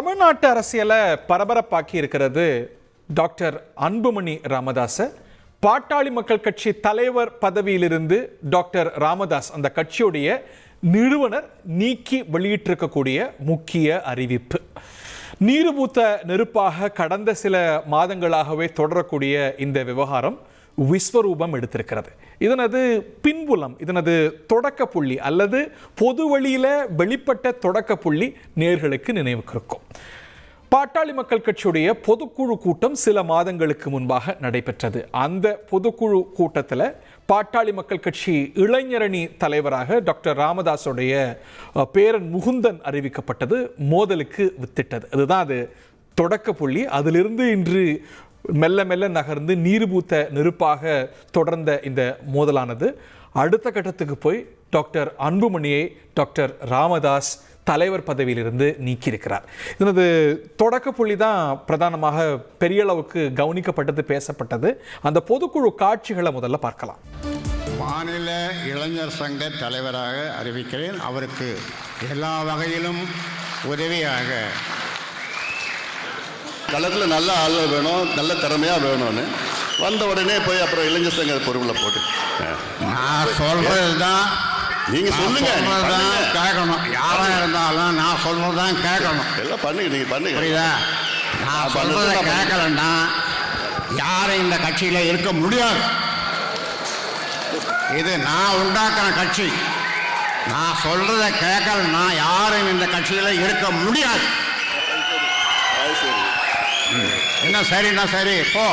தமிழ்நாட்டு அரசியலை பரபரப்பாக்கி இருக்கிறது டாக்டர் அன்புமணி ராமதாஸை. பாட்டாளி மக்கள் கட்சி தலைவர் பதவியிலிருந்து டாக்டர் ராமதாஸ் அந்த கட்சியுடைய நிறுவனர் நீக்கி வெளியிட்டிருக்கக்கூடிய முக்கிய அறிவிப்பு. நீருபூத்த நெருப்பாக கடந்த சில மாதங்களாகவே தொடரக்கூடிய இந்த விவகாரம் விஸ்வரூபம் எடுத்திருக்கிறது. இதனது பின்புலம், இதனது தொடக்க புள்ளி அல்லது பொது வழியில வெளிப்பட்ட தொடக்க புள்ளி நேர்களுக்கு நினைவுக்கு இருக்கும். பாட்டாளி மக்கள் கட்சியுடைய பொதுக்குழு கூட்டம் சில மாதங்களுக்கு முன்பாக நடைபெற்றது. அந்த பொதுக்குழு கூட்டத்தில் பாட்டாளி மக்கள் கட்சி இளைஞரணி தலைவராக டாக்டர் ராமதாஸுடைய பேரன் முகுந்தன் அறிவிக்கப்பட்டது மோதலுக்கு வித்திட்டது. அதுதான் அது தொடக்க புள்ளி. அதிலிருந்து இன்று மெல்ல மெல்ல நகர்ந்து நீர்பூத்த நெருப்பாக தொடர்ந்த இந்த மோதலானது அடுத்த கட்டத்துக்கு போய் டாக்டர் அன்புமணியை டாக்டர் ராமதாஸ் தலைவர் பதவியிலிருந்து நீக்கியிருக்கிறார். இதனது தொடக்க புள்ளி தான் பிரதானமாக பெரிய அளவுக்கு கவனிக்கப்பட்டது, பேசப்பட்டது. அந்த பொதுக்குழு காட்சிகளை முதல்ல பார்க்கலாம். மாநில இளைஞர் சங்க தலைவராக அறிவிக்கிறேன். அவருக்கு எல்லா வகையிலும் உதவியாக களத்தில் நல்ல ஆளுநர் வேணும், நல்ல திறமையாக வேணும்னு வந்த உடனே போய் அப்புறம் இளைஞர் சங்க பொறுப்பில் போட்டு நான் சொல்றது தான் நீங்கள் சொல்லுங்க, கேட்கணும். யாராக இருந்தாலும் நான் சொல்றது தான் கேட்கணும். எல்லாம் பண்ணுங்க, நீங்கள் பண்ணுங்க. புரியுதா? நான் சொல்றதை கேட்கலன்னா யாரும் இந்த கட்சியில் இருக்க முடியாது. இது நான் உண்டாக்குற கட்சி. நான் சொல்றதை கேட்கலன்னா யாரும் இந்த கட்சியில் இருக்க முடியாது. என்ன சரிண்ணா? சரி, போ.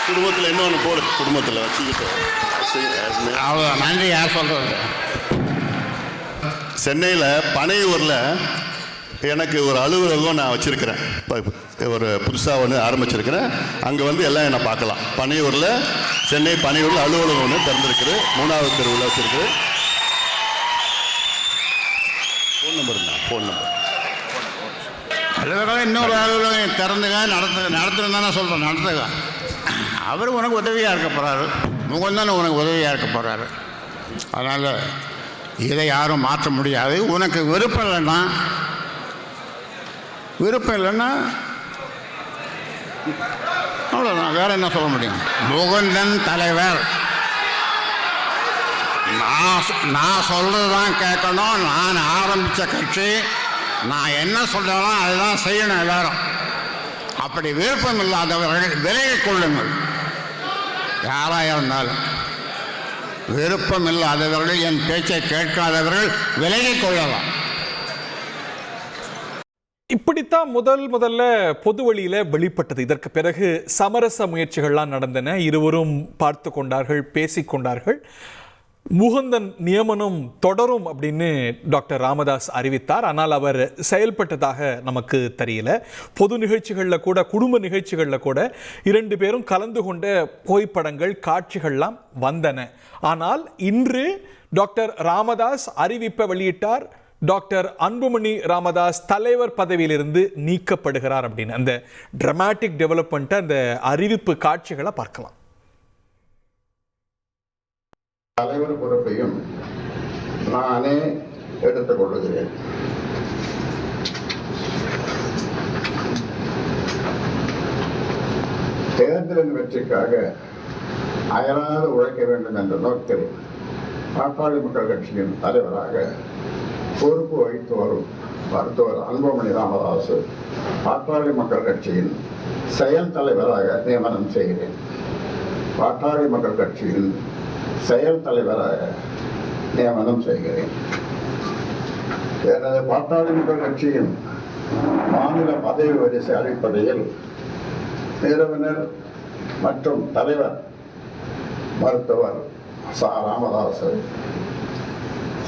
குடும்பத்தில் இன்னொன்று போடு, குடும்பத்தில் வச்சுக்கிட்டு அவ்வளோ. நன்றி. யார் சொல்றது? சென்னையில் பனையூரில் எனக்கு ஒரு அலுவலகம் நான் வச்சுருக்கிறேன். இப்போ ஒரு புதுசாக ஒன்று ஆரம்பிச்சிருக்கிறேன். அங்கே வந்து எல்லாம் என்னை பார்க்கலாம். பனையூரில், சென்னை பனையூரில் அலுவலகம் ஒன்று திறந்துருக்குது. 3வது தெருவில் வச்சுருக்கு. ஃபோன் நம்பர் அலுவலகம் இன்னொரு அலுவலகம் திறந்துங்க, நடத்துன்னு தானே சொல்கிறேன். நடத்துங்க. அவர் உனக்கு உதவியாக இருக்க போகிறாரு. முகந்தானே உனக்கு உதவியாக இருக்க போகிறாரு. அதனால் இதை யாரும் மாற்ற முடியாது. உனக்கு விருப்பம் இல்லைன்னா அவ்வளோதான். வேற என்ன சொல்ல முடியும்? முகுந்தன் தலைவர். நான் சொல்கிறது தான் கேட்கணும். நான் ஆரம்பித்த கட்சி. நான் என்ன சொல்கிறேனோ அதுதான் செய்யணும் எல்லாரும். அப்படி விருப்பம் இல்லாதவர்கள் விலகிக் கொள்ளுங்கள். யாராக இருந்தாலும் விருப்பம் இல்லாதவர்கள், என் பேச்சை கேட்காதவர்கள் விலகிக் கொள்ளலாம். இப்படித்தான் முதல்ல பொது வழியில வெளிப்பட்டது. இதற்கு பிறகு சமரச முயற்சிகள்லாம் நடந்தன. இருவரும் பார்த்து கொண்டார்கள், பேசிக்கொண்டார்கள். முகுந்தன் நியமனம் தொடரும் அப்படின்னு டாக்டர் ராமதாஸ் அறிவித்தார். ஆனால் அவர் செயல்பட்டதாக நமக்கு தெரியல. பொது நிகழ்ச்சிகளில் கூட, குடும்ப நிகழ்ச்சிகளில் கூட 2 பேரும் கலந்து கொண்ட புகைப்படங்கள், காட்சிகள்லாம் வந்தன. ஆனால் இன்று டாக்டர் ராமதாஸ் அறிவிப்பை வெளியிட்டார். டாக்டர் அன்புமணி ராமதாஸ் தலைவர் பதவியிலிருந்து நீக்கப்படுகிறார் அப்படின்னு. அந்த டிராமாட்டிக் டெவலப்மெண்ட்டை, அந்த அறிவிப்பு காட்சிகளை பார்க்கலாம். தலைவர் பொறுப்பையும் நானே எடுத்துக் கொள்ளுகிறேன். தேர்தலின் வெற்றிக்காக அயராது உழைக்க வேண்டும் என்ற நோக்கில் பாட்டாளி மக்கள் கட்சியின் தலைவராக பொறுப்பு வகித்து வரும் மருத்துவர் அன்புமணி ராமதாஸ் பாட்டாளி மக்கள் கட்சியின் செயல் தலைவராக நியமனம் செய்கிறேன். பாட்டாளி மக்கள் கட்சியின் செயல் தலைவராக நியமனம் செய்கிறேன். எனது பாட்டாளி மக்கள் கட்சியின் மாநில பதவி வரிசை அடிப்படையில் நிறுவனர் மற்றும் தலைவர் மருத்துவர் ராமதாஸ்,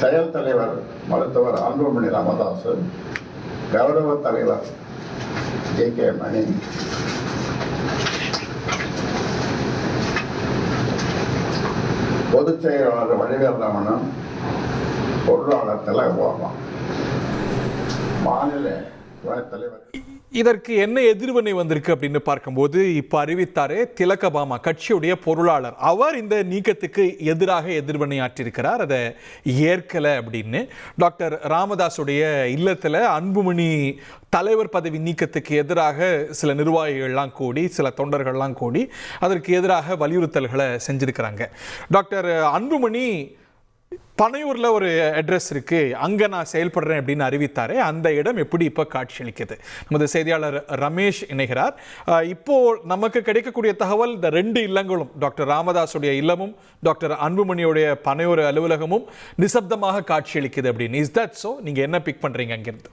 செயல் தலைவர் மருத்துவர் அன்புமணி ராமதாஸ், கௌரவ தலைவர் ஜே.கே. மணி, பொதுச் செயலாளர் வடிவேலவனும், பொருளாளர் தலைவர், மாநில துணைத் தலைவர் இதற்கு என்ன எதிர்வினை வந்திருக்கு அப்படின்னு பார்க்கும்போது இப்போ அறிவித்தாரே திலகபாமா கட்சியுடைய பொருளாளர், அவர் இந்த நீக்கத்துக்கு எதிராக எதிர்வினையாற்றிருக்கிறார், அதை ஏற்கலை அப்படின்னு. டாக்டர் ராமதாஸுடைய இல்லத்தில் அன்புமணி தலைவர் பதவி நீக்கத்துக்கு எதிராக சில நிர்வாகிகள்லாம் கூடி, சில தொண்டர்கள்லாம் கூடி அதற்கு எதிராக வலியுறுத்தல்களை செஞ்சிருக்கிறாங்க. டாக்டர் அன்புமணி பனையூரில் ஒரு அட்ரஸ் இருக்குது, அங்கே நான் செயல்படுறேன் அப்படின்னு அறிவித்தாரே, அந்த இடம் எப்படி இப்போ காட்சியளிக்குது? நமது செய்தியாளர் ரமேஷ் இணைகிறார். இப்போது நமக்கு கிடைக்கக்கூடிய தகவல், இந்த 2 இல்லங்களும், டாக்டர் ராமதாஸுடைய இல்லமும் டாக்டர் அன்புமணியுடைய பனையூர் அலுவலகமும் நிசப்தமாக காட்சியளிக்குது அப்படின்னு. Is that so? நீங்கள் என்ன பிக் பண்ணுறீங்க அங்கிருந்து?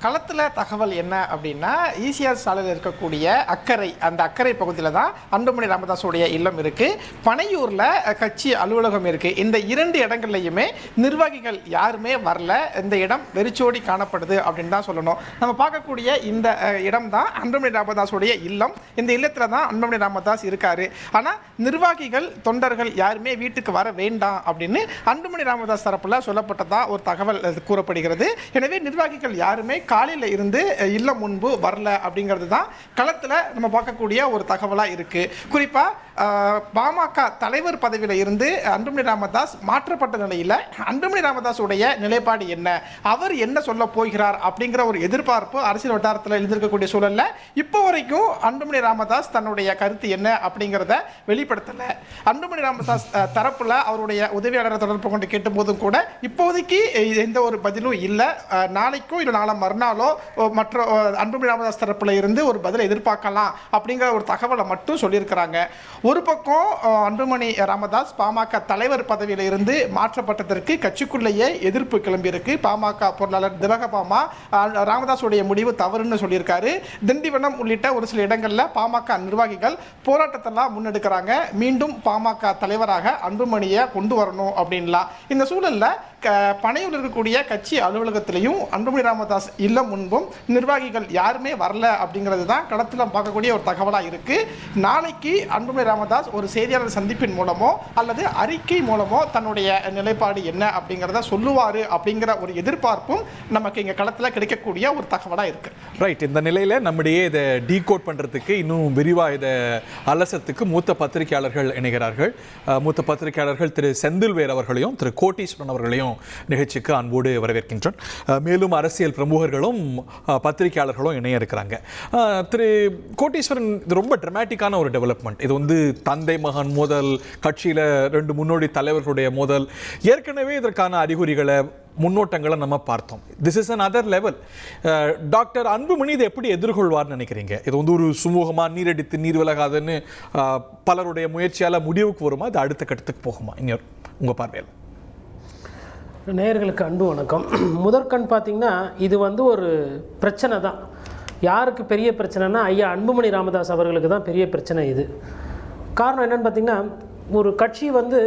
களத்தில் தகவல் என்ன அப்படின்னா, ஈசிஆர் சாலையில் இருக்கக்கூடிய அக்கரை, அந்த அக்கரை பகுதியில் தான் அன்புமணி ராமதாஸுடைய இல்லம் இருக்குது. பனையூரில் கட்சி அலுவலகம் இருக்குது. இந்த 2 இடங்கள்லையுமே நிர்வாகிகள் யாருமே வரல. இந்த இடம் வெறிச்சோடி காணப்படுது அப்படின்னு தான் சொல்லணும். நம்ம பார்க்கக்கூடிய இந்த இடம் தான் அன்புமணி ராமதாஸுடைய இல்லம். இந்த இல்லத்தில் தான் அன்புமணி ராமதாஸ் இருக்காரு. ஆனால் நிர்வாகிகள் தொண்டர்கள் யாருமே வீட்டுக்கு வர வேண்டாம் அப்படின்னு அன்புமணி ராமதாஸ் தரப்பில் சொல்லப்பட்டதா ஒரு தகவல் கூறப்படுகிறது. எனவே நிர்வாகிகள் யாரும் காலையில் இருந்து இல்லம் முன்பு வரல அப்படிங்கிறது தான் களத்தில் நம்ம பார்க்கக்கூடிய ஒரு தகவலாக இருக்கு. குறிப்பாக பாமக தலைவர் பதவியில் இருந்து அன்புமணி ராமதாஸ் மாற்றப்பட்ட நிலையில் அன்புமணி ராமதாஸ் உடைய நிலைப்பாடு என்ன, அவர் என்ன சொல்ல போகிறார் அப்படிங்கிற ஒரு எதிர்பார்ப்பு அரசியல் வட்டாரத்தில் எழுந்திருக்கக்கூடிய சூழல்ல இப்போ வரைக்கும் அன்புமணி ராமதாஸ் தன்னுடைய கருத்து என்ன அப்படிங்கிறத வெளிப்படுத்தலை. அன்புமணி ராமதாஸ் தரப்புல அவருடைய உதவியாளரை தொடர்பு கொண்டு கேட்டபோதும் கூட இப்போதைக்கு எந்த ஒரு பதிலும் இல்லை. நாளைக்கும் இல்லை நாளை மறுநாளோ மற்ற அன்புமணி ராமதாஸ் தரப்புல இருந்து ஒரு பதிலை எதிர்பார்க்கலாம் அப்படிங்கிற ஒரு தகவலை மட்டும் சொல்லியிருக்கிறாங்க. ஒரு பக்கம் அன்புமணி ராமதாஸ் பாமக தலைவர் பதவியில் இருந்து மாற்றப்பட்டதற்கு கட்சிக்குள்ளேயே எதிர்ப்பு கிளம்பியிருக்கு. பாமக பொருளாளர் திலகபாமா ராமதாஸுடைய முடிவு தவறுன்னு சொல்லியிருக்காரு. திண்டிவனம் உள்ளிட்ட ஒரு சில இடங்களில் பாமக நிர்வாகிகள் போராட்டத்தெல்லாம் முன்னெடுக்கிறாங்க. மீண்டும் பாமக தலைவராக அன்புமணியை கொண்டு வரணும் அப்படின்லாம். இந்த சூழலில் பனையூரில் இருக்கக்கூடிய கட்சி அலுவலகத்திலையும் அன்புமணி ராமதாஸ் இல்லம் முன்பும் நிர்வாகிகள் யாருமே வரல அப்படிங்கிறது தான் களத்தில் பார்க்கக்கூடிய ஒரு தகவலாக இருக்கு. நாளைக்கு அன்புமணி ராமதாஸ் ஒரு செய்தியாளர் சந்திப்பின் மூலமோ அல்லது அறிக்கை மூலமோ தன்னுடைய நிலைப்பாடு என்ன அப்படிங்கிறத சொல்லுவார் அப்படிங்கிற ஒரு எதிர்பார்ப்பும் நமக்கு இங்கே களத்தில் கிடைக்கக்கூடிய ஒரு தகவலாக இருக்கு. ரைட். இந்த நிலையில் நம்முடைய இதை டீகோட் பண்ணுறதுக்கு இன்னும் விரிவாக இதை அலசத்துக்கு மூத்த பத்திரிகையாளர்கள் இணைகிறார்கள். மூத்த பத்திரிகையாளர்கள் திரு செந்தில்வேல் அவர்களையும் திரு கோட்டீஸ்வரன் அவர்களையும் நிகழ்ச்சிக்கு அன்போடு வரவேற்கின்றோம். மேலும் அரசியல் பிரமுகர்களும் பத்திரிகையாளர்களும் இணைய இருக்கிறாங்க. திரு கோட்டீஸ்வரன், இது ரொம்ப டிராமாட்டிக்கான ஒரு டெவலப்மெண்ட். இது வந்து தந்தை மகன் மோதல், கட்சியில் 2 முன்னோடி தலைவர்களுடைய மோதல். ஏற்கனவே இதற்கான அறிகுறிகளை முன்னோட்டங்களை நம்ம பார்த்தோம். This is an other level. Doctor Anbumani இதை எப்படி எதிர்கொள்வார்னு நினைக்கிறீங்க? இது வந்து ஒரு சுமூகமாக நீரடித்து நீர் விலகாதுன்னு பலருடைய முயற்சியால் முடிவுக்கு வருமா, இது அடுத்த கட்டத்துக்கு போகுமா? இன்னொரு உங்கள் பார்வையில். நேயர்களுக்கு அன்பு வணக்கம். முதற்கண் பார்த்திங்கன்னா இது வந்து ஒரு பிரச்சனை தான். யாருக்கு பெரிய பிரச்சனைனா ஐயா அன்புமணி ராமதாஸ் அவர்களுக்கு தான் பெரிய பிரச்சனை இது. காரணம் என்னென்னு பார்த்திங்கன்னா, ஒரு கட்சி வந்து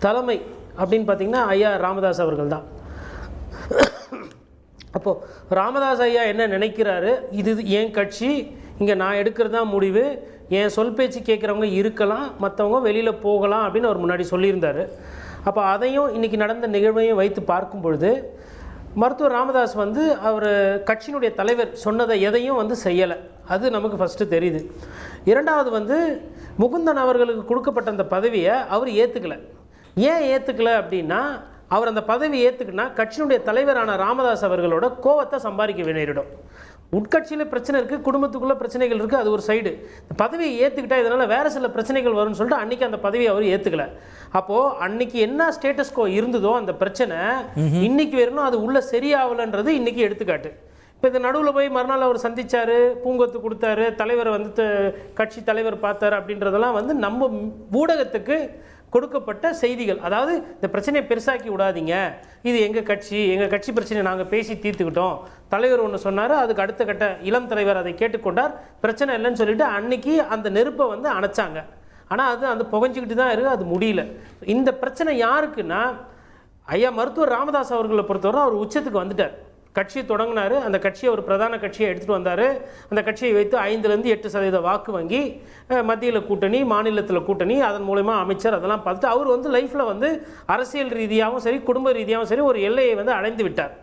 தலைமை அப்படின்னு பார்த்திங்கன்னா ஐயா ராமதாஸ் அவர்கள் தான். அப்போது ராமதாஸ் ஐயா என்ன நினைக்கிறாரு, இது என் கட்சி, இங்கே நான் எடுக்கிறது தான் முடிவு, என் சொல் பேச்சு கேட்குறவங்க இருக்கலாம், மற்றவங்க வெளியில் போகலாம் அப்படின்னு அவர் முன்னாடி சொல்லியிருந்தார். அப்போ அதையும் இன்றைக்கி நடந்த நிகழ்வையும் வைத்து பார்க்கும் பொழுது மருத்துவர் ராமதாஸ் வந்து அவர் கட்சியினுடைய தலைவர் சொன்னதை எதையும் வந்து செய்யலை. அது நமக்கு ஃபஸ்ட்டு தெரியுது. இரண்டாவது வந்து முகுந்தன் அவர்களுக்கு கொடுக்கப்பட்ட அந்த பதவியை அவர் ஏற்றுக்கலை. ஏன் ஏற்றுக்கலை அப்படின்னா, அவர் அந்த பதவி ஏற்றுக்குன்னா கட்சியினுடைய தலைவரான ராமதாஸ் அவர்களோட கோவத்தை சம்பாதிக்க நேரிடும். உட்கட்சியில் பிரச்சனை இருக்குது, குடும்பத்துக்குள்ளே பிரச்சனைகள் இருக்குது, அது ஒரு சைடு. பதவியை ஏற்றுக்கிட்டால் இதனால் வேறு சில பிரச்சனைகள் வரும்னு சொல்லிட்டு அன்றைக்கி அந்த பதவியை அவர் ஏற்றுக்கலை. அப்போது அன்றைக்கி என்ன ஸ்டேட்டஸ்கோ இருந்ததோ அந்த பிரச்சனை இன்றைக்கி வரணும் அது உள்ளே சரியாகலைன்றது இன்றைக்கி எடுத்துக்காட்டு. இப்போ இது நடுவில் போய் மறுநாள் அவர் சந்தித்தார், பூங்கொத்து கொடுத்தாரு, தலைவரை வந்து கட்சி தலைவர் பார்த்தார் அப்படின்றதெல்லாம் வந்து நம்ம ஊடகத்துக்கு கொடுக்கப்பட்ட செய்திகள். அதாவது இந்த பிரச்சனையை பெருசாக்கி விடாதீங்க, இது எங்கள் கட்சி பிரச்சனையை நாங்கள் பேசி தீர்த்துக்கிட்டோம், தலைவர் ஒன்று சொன்னார், அதுக்கு அடுத்த கட்ட இளம் தலைவர் அதை கேட்டுக்கொண்டார், பிரச்சனை இல்லைன்னு சொல்லிட்டு அன்னைக்கு அந்த நெருப்பை வந்து அணைச்சாங்க. ஆனால் அது அந்த புகஞ்சிக்கிட்டு தான் இருக்குது, அது முடியல. இந்த பிரச்சனை யாருக்குன்னா ஐயா மருத்துவர் ராமதாஸ் அவர்களை பொறுத்தவரை அவர் உச்சத்துக்கு வந்துட்டார். கட்சியை தொடங்கினார், அந்த கட்சியை ஒரு பிரதான கட்சியை எடுத்துகிட்டு வந்தார். அந்த கட்சியை வைத்து 5-8% வாக்கு வங்கி மத்தியில் கூட்டணி, மாநிலத்தில் கூட்டணி, அதன் மூலமா அமைச்சர், அதெல்லாம் பார்த்துட்டு அவர் வந்து லைஃப்பில் வந்து அரசியல் ரீதியாகவும் சரி குடும்ப ரீதியாகவும் சரி ஒரு எல்லையை வந்து அடைந்து விட்டார்.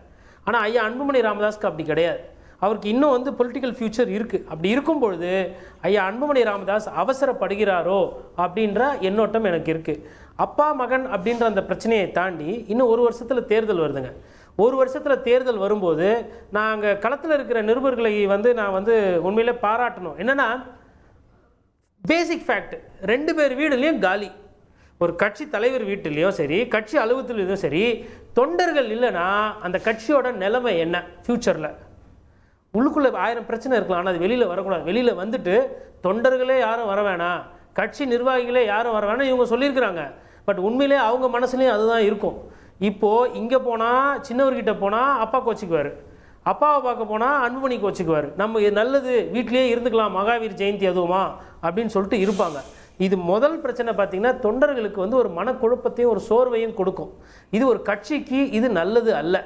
ஆனால் ஐயா அன்புமணி ராமதாஸ்க்கு அப்படி கிடையாது. அவருக்கு இன்னும் வந்து பொலிட்டிக்கல் ஃபியூச்சர் இருக்குது. அப்படி இருக்கும் பொழுது ஐயா அன்புமணி ராமதாஸ் அவசரப்படுகிறாரோ அப்படின்ற எண்ணோட்டம் எனக்கு இருக்குது. அப்பா மகன் அப்படின்ற அந்த பிரச்சனையை தாண்டி இன்னும் ஒரு வருஷத்தில் தேர்தல் வருதுங்க. ஒரு வருஷத்தில் தேர்தல் வரும்போது நான் அங்கே களத்தில் இருக்கிற நிருபர்களை வந்து நான் வந்து உண்மையிலே பாராட்டணும். என்னென்னா பேசிக் ஃபேக்ட், 2 பேர் வீடுலேயும் காலி. ஒரு கட்சி தலைவர் வீட்டிலையும் சரி, கட்சி அலுவலகத்திலையும் சரி, தொண்டர்கள் இல்லைன்னா அந்த கட்சியோட நிலைமை என்ன ஃப்யூச்சரில்? உள்ளுக்குள்ளே 1000 பிரச்சனை இருக்கலாம், ஆனால் அது வெளியில் வரக்கூடாது. வெளியில் வந்துட்டு தொண்டர்களே யாரும் வர வேணாம், கட்சி நிர்வாகிகளே யாரும் வர வேணாம் இவங்க சொல்லியிருக்கிறாங்க. பட் உண்மையிலே அவங்க மனசுலேயும் அதுதான் இருக்கும். இப்போது இங்கே போனால் சின்னவர்கிட்ட போனால் அப்பா கோச்சிக்குவார், அப்பாவை பார்க்க போனால் அன்புமணி கோச்சிக்குவார். நம்ம நல்லது வீட்டிலேயே இருந்துக்கலாம், மகாவீர் ஜெயந்தி அதுவுமா அப்படின்னு சொல்லிட்டு இருப்பாங்க. இது முதல் பிரச்சனை. பார்த்திங்கன்னா தொண்டர்களுக்கு வந்து ஒரு மனக்குழப்பத்தையும் ஒரு சோர்வையும் கொடுக்கும். இது ஒரு கட்சிக்கு இது நல்லது அல்ல.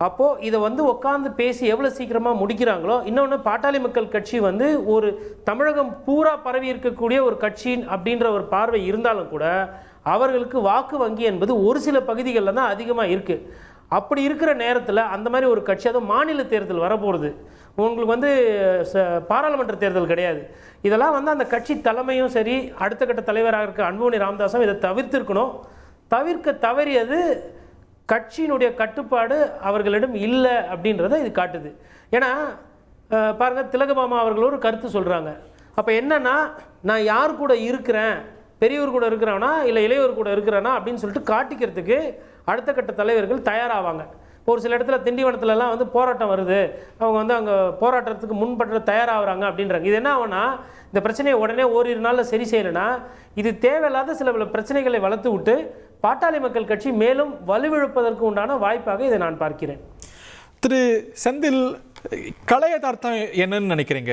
அப்போது இதை வந்து உட்காந்து பேசி எவ்வளோ சீக்கிரமாக முடிக்கிறாங்களோ. இன்னொன்று, பாட்டாளி மக்கள் கட்சி வந்து ஒரு தமிழகம் பூரா பரவி இருக்கக்கூடிய ஒரு கட்சி அப்படின்ற ஒரு பார்வை இருந்தாலும் கூட அவர்களுக்கு வாக்கு வங்கி என்பது ஒரு சில பகுதிகளில் தான் அதிகமாக இருக்குது. அப்படி இருக்கிற நேரத்தில் அந்த மாதிரி ஒரு கட்சி, அதுவும் மாநில தேர்தல் வரப்போகிறது, உங்களுக்கு வந்து பாராளுமன்ற தேர்தல் கிடையாது. இதெல்லாம் வந்து அந்த கட்சி தலைமையும் சரி, அடுத்த கட்ட தலைவராக இருக்க அன்புமணி ராமதாஸும் இதை தவிர்த்திருக்கணும். தவிர்க்க தவறியது கட்சியினுடைய கட்டுப்பாடு அவர்களிடம் இல்லை அப்படின்றத இது காட்டுது. ஏன்னா பாருங்கள், திலகபாமா அவர்கள் ஒரு கருத்து சொல்கிறாங்க. அப்போ என்னன்னா, நான் யார் கூட இருக்கிறேன், பெரியவர் கூட இருக்கிறானா இல்லை இளையவர் கூட இருக்கிறானா அப்படின்னு சொல்லிட்டு காட்டிக்கிறதுக்கு அடுத்த கட்ட தலைவர்கள் தயாராவாங்க. ஒரு சில இடத்துல திண்டிவனத்துலலாம் வந்து போராட்டம் வருது, அவங்க வந்து அங்கே போராட்டத்துக்கு முன்பற்ற தயாராகிறாங்க அப்படின்றாங்க. இது என்ன ஆகுனா, இந்த பிரச்சனையை உடனே ஓரிரு நாளில் சரி செய்யலைன்னா இது தேவையில்லாத சில பிரச்சனைகளை வளர்த்து விட்டு பாட்டாளி மக்கள் கட்சி மேலும் வலுவிழப்பதற்கு உண்டான வாய்ப்பாக இதை நான் பார்க்கிறேன். திரு செந்தில், கலை யதார்த்தம் என்னன்னு நினைக்கிறீங்க?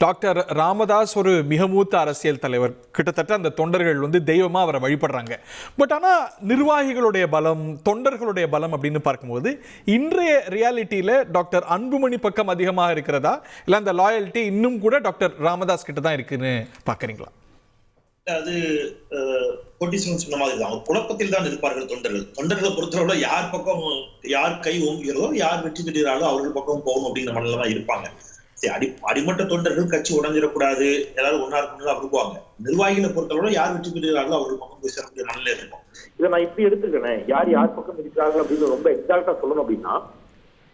டாக்டர் ராமதாஸ் ஒரு மிக மூத்த அரசியல் தலைவர், கிட்டத்தட்ட அந்த தொண்டர்கள் வந்து தெய்வமாக அவரை வழிபடுறாங்க. பட் ஆனால் நிர்வாகிகளுடைய பலம், தொண்டர்களுடைய பலம் அப்படின்னு பார்க்கும்போது இன்றைய ரியாலிட்டியில் டாக்டர் அன்புமணி பக்கம் அதிகமாக இருக்கிறதா, இல்லை அந்த லாயல்ட்டி இன்னும் கூட டாக்டர் ராமதாஸ் கிட்ட தான் இருக்குன்னு பார்க்குறீங்களா? அது பொலிட்டிஷியன் சொன்ன மாதிரி தான், ஒரு குழப்பத்தில் தான் இருப்பார்கள் தொண்டர்கள். தொண்டர்களை பொறுத்தவரை யார் பக்கம் யார் கை ஓங்குகிறதோ, யார் வெற்றி பெறுகிறாரோ அவர்கள் பக்கம் போகணும் அப்படிங்கிற மனதில் தான் இருப்பாங்க. சரி, அடிமட்ட தொண்டர்கள் கட்சி உடஞ்சிடக்கூடாது, எல்லாரும் ஒன்னா இருக்கணும் விரும்புவாங்க. நிர்வாகிகளை பொறுத்தவரை யார் வெற்றி பெறுகிறார்களோ அவர்கள் பக்கம் போய் சேரக்கூடிய மனநிலை இருக்கும். இதை நான் இப்படி எடுத்துக்கிறேன், யார் பக்கம் இருக்கிறார்கள் அப்படின்னு ரொம்ப எக்ஸாக்டா சொல்லணும் அப்படின்னா,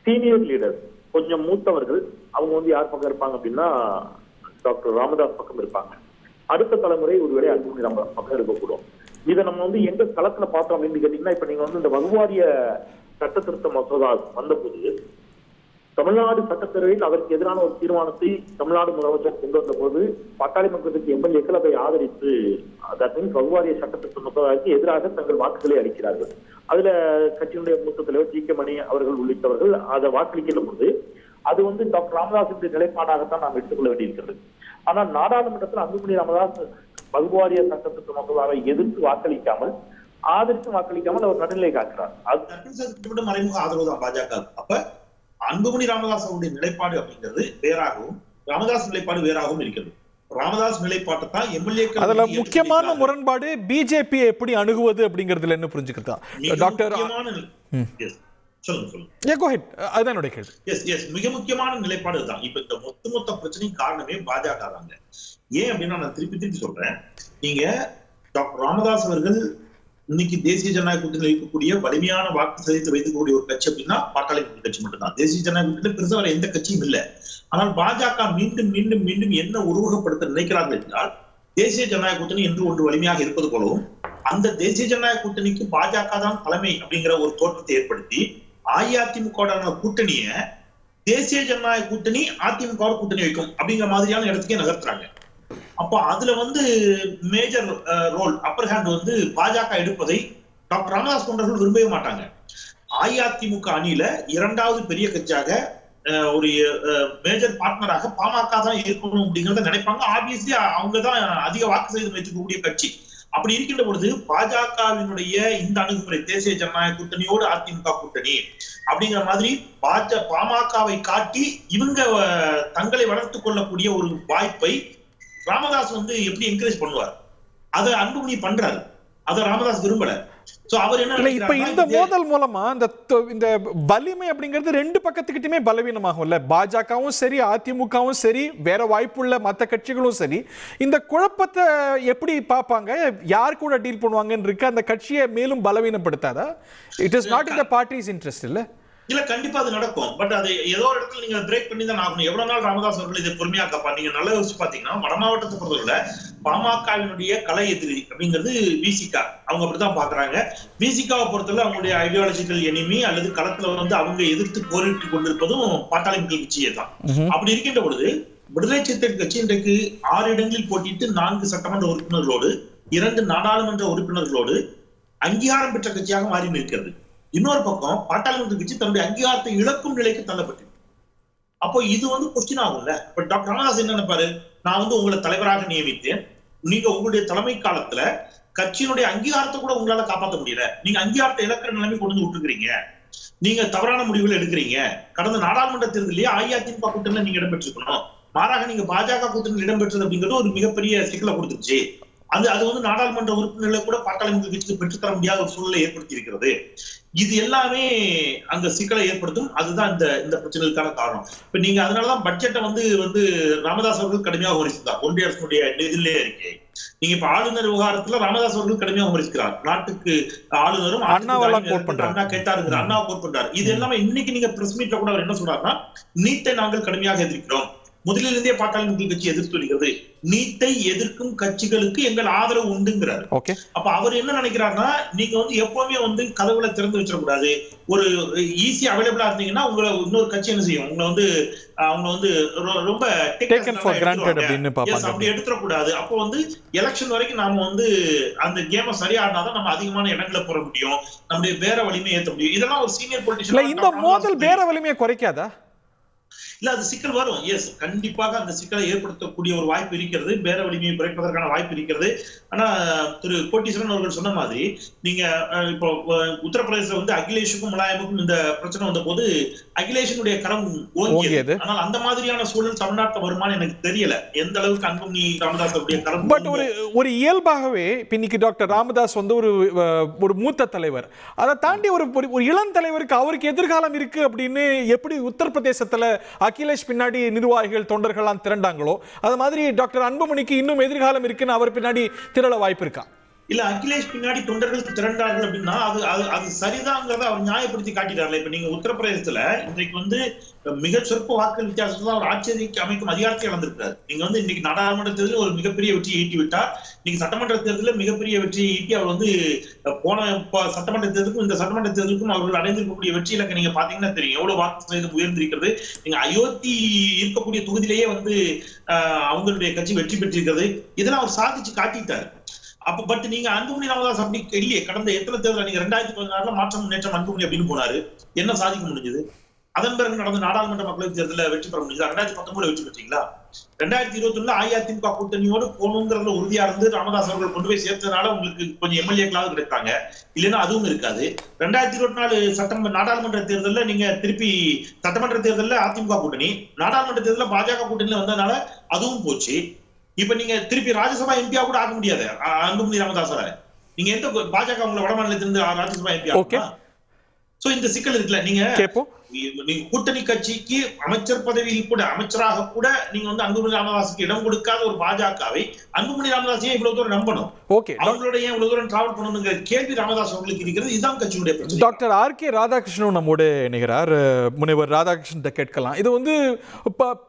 சீனியர் லீடர் கொஞ்சம் மூத்தவர்கள் அவங்க வந்து யார் பக்கம் இருப்பாங்க அப்படின்னா டாக்டர் ராமதாஸ் பக்கம் இருப்பாங்க. அடுத்த தலைமுறை ஒருவேளை அன்புமணி ராமதாஸ் பக்கம் இருக்கக்கூடும். இதை நம்ம வந்து எங்க களத்துல பார்த்தோம் அப்படின்னு கேட்டீங்கன்னா, இப்ப நீங்க வந்து இந்த வகுவாரிய சட்ட திருத்த மசோதா வந்தபோது தமிழ்நாடு சட்டப்பேரவையில் அதற்கு எதிரான ஒரு தீர்மானத்தை தமிழ்நாடு முதலமைச்சர் கொண்டு வந்த போது பாட்டாளி மக்கள் கட்சி எம்எல்ஏக்கள் அதை ஆதரித்து வகுவாரிய சட்ட திருத்த மசோதாவுக்கு எதிராக தங்கள் வாக்குகளை அளிக்கிறார்கள். அதுல கட்சியினுடைய மூத்த தலைவர் ஜி கே மணி அவர்கள் உள்ளிட்டவர்கள் அதை வாக்களிக்கிற போது அது வந்து டாக்டர் ராமதாஸுடைய நிலைப்பாடாகத்தான் நாம் எடுத்துக்கொள்ள வேண்டியிருக்கிறது. ஆனால் நாடாளுமன்றத்தில் அன்புமணி ராமதாஸ் வகுவாரிய சட்ட திருத்த மசோதாவை எதிர்த்து வாக்களிக்காமல், ஆதரித்து வாக்களிக்காமல் அவர் நடுநிலை காக்கிறார். அது மறைமுக ஆதரவு தான் பாஜக. அப்ப அன்புமணி ராமதாஸ் அவருடைய நிலைப்பாடு அப்படிங்கிறது வேறாகவும், ராமதாஸ் நிலைப்பாடு வேறாகவும் இருக்கிறது. ராமதாஸ் நிலைப்பாட்டை தான் எம்எல்ஏக்கள். அதுல முக்கியமான முரண்பாடு பிஜேபி எப்படி அணுகுவது அப்படிங்கிறதுல என்ன புரிஞ்சுக்கிறதா டாக்டர்? மிக முக்கியமான நிலைப்பாடு தான். இப்ப இந்த மொத்த பிரச்சனைக்கு காரணமே பாஜக தாங்க. ஏன் அப்படின்னா, நான் திருப்பி சொல்றேன், நீங்க டாக்டர் ராமதாஸ் அவர்கள் இன்னைக்கு தேசிய ஜனநாயக கூட்டணியில் இருக்கக்கூடிய வலிமையான வாக்கு சதவீதத்தை வைக்கக்கூடிய ஒரு கட்சி அப்படின்னா பாட்டாளி மக்கள் கட்சி மட்டும்தான். தேசிய ஜனநாயக கூட்டணியில் பெருசாக வேற எந்த கட்சியும் இல்லை. ஆனால் பாஜக மீண்டும் மீண்டும் மீண்டும் என்ன உருவகப்படுத்த நினைக்கிறார்கள் என்றால், தேசிய ஜனநாயக கூட்டணி என்று ஒன்று வலிமையாக இருப்பது போலவும் அந்த தேசிய ஜனநாயக கூட்டணிக்கு பாஜக தான் தலைமை அப்படிங்கிற ஒரு தோற்றத்தை ஏற்படுத்தி அஇஅதிமுக கூட்டணிய தேசிய ஜனநாயக கூட்டணி அதிமுக கூட்டணி வைக்கும் அப்படிங்கிற மாதிரியான இடத்துக்கே நகர்த்துறாங்க. அப்ப அதுல வந்து மேஜர் ரோல், அப்பர் ஹேண்ட் வந்து பாஜக எடுப்பதை டாக்டர் ராமதாஸ் போன்றவர்கள் விரும்பவே மாட்டாங்க. அஇஅதிமுக அணியில 2வது பெரிய கட்சியாக ஒரு மேஜர் பார்ட்னராக பாமக தான் இருக்கணும் அப்படிங்கிறத நினைப்பாங்க. ஆப்வியஸ்லி அவங்க தான் அதிக வாக்கு சதவீதம் வைக்கக்கூடிய கட்சி. அப்படி இருக்கின்ற பொழுது பாஜகவினுடைய இந்த அணுகுமுறை, தேசிய ஜனநாயக கூட்டணியோடு அதிமுக கூட்டணி அப்படிங்கிற மாதிரி பாமகவை காட்டி இவங்க தங்களை வளர்த்துக் கொள்ளக்கூடிய ஒரு வாய்ப்பை ராமதாஸ் வந்து எப்படி என்கரேஜ் பண்ணுவார்? அதை அன்புமணி பண்றாரு, அதை ராமதாஸ் விரும்பல. சோ அவர் என்ன இல்ல இப்ப இந்த நினைக்கிறாருன்னா, மோதல் மூலமா இந்த வலிமை அப்படிங்கிறது ரெண்டு பக்கத்துக்கிட்டுமே பலவீனமாகும்ல. பாஜகவும் சரி, அதிமுகவும் சரி, வேற வாய்ப்புள்ள மற்ற கட்சிகளும் சரி, இந்த குழப்பத்தை எப்படி பார்ப்பாங்க, யார் கூட டீல் பண்ணுவாங்கன்னு இருக்கு. அந்த கட்சியை மேலும் பலவீனப்படுத்தாதா? It is not in the party's interest இல்ல. இல்ல கண்டிப்பா அது நடக்கும். பட் அது ஏதோ ஒரு இடத்துல நீங்க பிரேக் பண்ணி தான் ஆகணும். எவ்வளவு நாள் ராமதாஸ் அவர்கள் இதை பொறுமையா காப்பா? நீங்க நல்லா யோசிச்சு பாத்தீங்கன்னா, வட மாவட்டத்தை பொறுத்தவரை பாமகவினுடைய கலை எதிரி அப்படிங்கிறது விசிகா. அவங்க அப்படித்தான் பாக்குறாங்க. விசிகாவை பொறுத்தவரை அவங்களுடைய ஐடியாலஜிக்கல் எனிமி அல்லது களத்துல அவங்க எதிர்த்து போரிட்டு கொண்டிருப்பதும் பாட்டாளி மக்கள் கட்சியே தான். அப்படி இருக்கின்ற பொழுது விடுதலை சிறுத்தைகள் கட்சி இன்றைக்கு 6 இடங்களில் போட்டிட்டு 4 சட்டமன்ற உறுப்பினர்களோடு 2 நாடாளுமன்ற உறுப்பினர்களோடு அங்கீகாரம் பெற்ற கட்சியாக மாறி நிற்கிறது. இன்னொரு பக்கம் பாட்டாளி மக்கள் கட்சி தன்னுடைய அங்கீகாரத்தை இழக்கும் நிலைக்கு தள்ளப்பட்டு. அப்போ இது கொஸ்டின் ஆகும்ல. இப்ப டாக்டர் ராமதாஸ் என்ன நினைப்பாரு, நான் உங்களை தலைவராக நியமித்தேன், நீங்க உங்களுடைய தலைமை காலத்துல கட்சியினுடைய அங்கீகாரத்தை கூட உங்களால காப்பாற்ற முடியல, நீங்க அங்கீகாரத்தை இழக்கிற நிலைமை கொண்டு விட்டுருக்கீங்க, நீங்க தவறான முடிவுகள் எடுக்கிறீங்க. கடந்த நாடாளுமன்ற தேர்தலையே அஇஅதிமுக கூட்டணியில நீங்க இடம்பெற்றிருக்கணும், மாறாக நீங்க பாஜக கூட்டணியில் இடம்பெற்றது அப்படிங்கிறது ஒரு மிகப்பெரிய சிக்கலை கொடுத்துருச்சு. அது நாடாளுமன்ற உறுப்பினர்களை கூட பாட்டாளி மக்கள் கட்சிக்கு பெற்றுத்தர முடியாத ஒரு சூழ்நிலை ஏற்படுத்தி இருக்கிறது. இது எல்லாமே அந்த சிக்கலை ஏற்படுத்தும். அதுதான் இந்த பிரச்சனைக்கான காரணம். இப்ப நீங்க அதனாலதான் பட்ஜெட்டை ராமதாஸ் அவர்கள் கடுமையாக விமர்சித்தார். ஒன்றிய அரசுடைய நிதிநிலை அறிக்கை. நீங்க இப்ப ஆளுநர் விவகாரத்துல ராமதாஸ் அவர்கள் கடுமையாக விமர்சிக்கிறார். நாட்டுக்கு ஆளுநரும் அண்ணா கேட்டாருங்கிற அண்ணாவை கோட் பண்றாரு. இது எல்லாமே இன்னைக்கு நீங்க பிரஸ் மீட்ல கூட அவர் என்ன சொல்றாருன்னா, நீட்டை நாங்கள் கடுமையாக எதிர்க்கிறோம், முதலிலிருந்தே பாட்டாளி மக்கள் கட்சி எதிர்த்து வருகிறது, நீட்டை எதிர்க்கும் கட்சிகளுக்கு எங்கள் ஆதரவு உண்டுங்கிறாரு. அப்ப அவர் என்ன நினைக்கிறாருன்னா, நீங்க எப்பவுமே கதவுகளை திறந்து வச்சிடக்கூடாது. ஒரு ஈஸி அவைலபிளா இருந்தீங்கன்னா உங்களை இன்னொரு கட்சி என்ன செய்யும், அவங்க ரொம்ப அப்படி எடுத்துடக்கூடாது. அப்போ எலெக்ஷன் வரைக்கும் நாம அந்த கேமை சரியா ஆடினாதான் நம்ம அதிகமான இடங்களை போற முடியும், நம்முடைய வேற வலிமையை ஏற்ற முடியும். இதெல்லாம் ஒரு சீனியர் பொலிட்டிஷியன். இந்த மோதல் வேற வலிமையை குறைக்காதா? இல்ல அது சிக்கல் வரும். எஸ், கண்டிப்பாக அந்த சிக்கலை ஏற்படுத்தக்கூடிய ஒரு வாய்ப்பு இருக்கிறது, பேர வலிமையை குறைப்பதற்கான வாய்ப்பு இருக்கிறது. ஆனா திரு கோட்டீஸ்வரன் அவர்கள் சொன்ன மாதிரி, நீங்க இப்போ உத்தரப்பிரதேச அகிலேஷுக்கும் முலாயமுக்கும் இந்த பிரச்சனை வந்த போது அகிலேஷனுடைய கரம் ஓங்கியது. ஆனால் அந்த மாதிரியான சூழல் தமிழ்நாட்டில் வருமானு எனக்கு தெரியல, எந்த அளவுக்கு அன்புமணி ராமதாஸ் கரம். பட் ஒரு இயல்பாகவே இன்னைக்கு டாக்டர் ராமதாஸ் ஒரு மூத்த தலைவர், அதை தாண்டி ஒரு இளம் தலைவருக்கு அவருக்கு எதிர்காலம் இருக்கு அப்படின்னு எப்படி உத்தரப்பிரதேசத்துல அகிலேஷ் பின்னாடி நிர்வாகிகள் தொண்டர்கள்லாம் திரண்டாங்களோ, அது மாதிரி டாக்டர் அன்புமணிக்கு இன்னும் எதிர்காலம் இருக்குன்னு அவர் பின்னாடி திரள வாய்ப்பு இருக்கா? இல்ல அகிலேஷ் பின்னாடி தொண்டர்கள் திரண்டார்கள் அப்படின்னா அது சரிதாங்கிறத அவர் நியாயப்படுத்தி காட்டிட்டார்ல. இப்ப நீங்க உத்தரப்பிரதேசத்துல இன்றைக்கு மிக சொற்ப வாக்கு வித்தியாசத்துல அவர் ஆட்சிக்கு அமைக்கும் அதிகாரத்தை இழந்திருக்காரு. நீங்க இன்னைக்கு நாடாளுமன்ற தேர்தலில் ஒரு மிகப்பெரிய வெற்றியை ஈட்டி விட்டார். இன்னைக்கு சட்டமன்ற தேர்தலில் மிகப்பெரிய வெற்றியை ஈட்டி அவர் போன சட்டமன்ற தேர்தலுக்கும் இந்த சட்டமன்ற தேர்தலுக்கும் அவர்கள் அடைந்திருக்கக்கூடிய வெற்றி இலக்கை நீங்க பாத்தீங்கன்னா தெரியும் எவ்வளவு வாக்கு சதவீதம் உயர்ந்திருக்கிறது. நீங்க அயோத்தி இருக்கக்கூடிய தொகுதியிலேயே அவங்களுடைய கட்சி வெற்றி பெற்றிருக்கிறது. இதெல்லாம் அவர் சாதிச்சு காட்டிட்டாரு. அப்ப பட் நீங்க அன்புமணி ராமதாஸ் அப்படி இல்லையே. கடந்த எத்தனை தேர்தல் நீங்க 2016 மாற்றம் முன்னேற்றம் அன்புமணி அப்படின்னு போனாரு, என்ன சாதிக்க முடிஞ்சது? அதன் பிறகு நடந்த நாடாளுமன்ற மக்களவைத் தேர்தலில் வெற்றி பெற முடிஞ்சது. 2019 வெற்றி பெற்றீங்களா? 2021 அஇஅதிமுக கூட்டணியோடு போகணுங்கிறதுல உறுதியா இருந்து ராமதாஸ் அவர்கள் கொண்டு போய் சேர்த்ததுனால உங்களுக்கு கொஞ்சம் எம்எல்ஏக்களாவது கிடைத்தாங்க, இல்லைன்னா அதுவும் இருக்காது. 2024 நாடாளுமன்ற தேர்தலில் நீங்க திருப்பி சட்டமன்ற தேர்தலில் அதிமுக கூட்டணி, நாடாளுமன்ற தேர்தலில் பாஜக கூட்டணியில வந்ததுனால அதுவும் போச்சு. இப்ப நீங்க திருப்பி ராஜ்யசபா எம்பியா கூட ஆக முடியாது அன்புமணி ராமதாஸால. நீங்க எந்த பாஜக உங்களை வட மாநிலத்திலிருந்து ராஜ்யசபா எம்பி ஆகுமா? சோ இந்த சிக்கல் இருக்குல்ல. நீங்க கூட்டணி கட்சிக்கு அமைச்சர் பதவியில் கூட அமைச்சராக கூட நீங்க அன்புமணி ராமதாஸுக்கு இடம் கொடுக்காத ஒரு பாஜகவை அன்புமணி ராமதாஸையே இவ்வளவு தூரம் நம்பணும், அவங்களோட ஏன் இவ்வளவு தூரம் டிராவல் பண்ணணுங்கிற கேள்வி ராமதாஸ் அவர்களுக்கு இருக்கிறது. இதுதான் கட்சியுடைய பிரச்சனை. Doctor RK. ராதாகிருஷ்ணன் நம்மோடு இணைகிறார். முனைவர் ராதாகிருஷ்ணன் கேட்கலாம். இது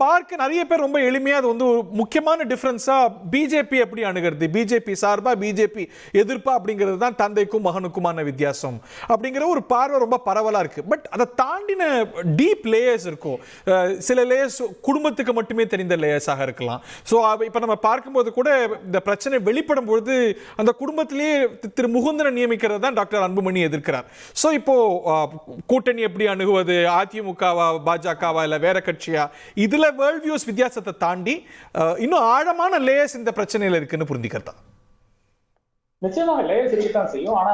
பார்க்க நிறைய பேர் ரொம்ப எளிமையா அது ஒரு முக்கியமான டிஃபரன்ஸா பிஜேபி எப்படி அணுகிறது, பிஜேபி சார்பா பிஜேபி எதிர்ப்பா அப்படிங்கிறது தான் தந்தைக்கும் மகனுக்குமான வித்தியாசம் அப்படிங்கிற ஒரு பார்வை ரொம்ப பரவலா இருக்கு. பட் அதை தாண்டின டீப் லேயர்ஸ் இருக்கும். சில லேயர்ஸ் குடும்பத்துக்கு மட்டுமே தெரிந்த லேயர்ஸாக இருக்கலாம். ஸோ இப்போ நம்ம பார்க்கும்போது கூட இந்த பிரச்சனை வெளிப்படும் பொழுது அந்த குடும்பத்திலேயே திரு முகுந்தனை நியமிக்கிறது தான் டாக்டர் அன்புமணி எதிர்க்கிறார். ஸோ இப்போ கூட்டணி எப்படி அணுகுவது, அதிமுகவா பாஜகவா இல்லை வேற கட்சியா, இதுல வேர்ல்ட் வியூஸ் வித்தியாசத்தை தாண்டி இன்னும் ஆழமான லேயர்ஸ் இந்த பிரச்சனையில் இருக்குன்னு புரிஞ்சுக்கிறதா? நிச்சயமாக லேயர்ஸ் இருக்கத்தான் செய்யும். ஆனா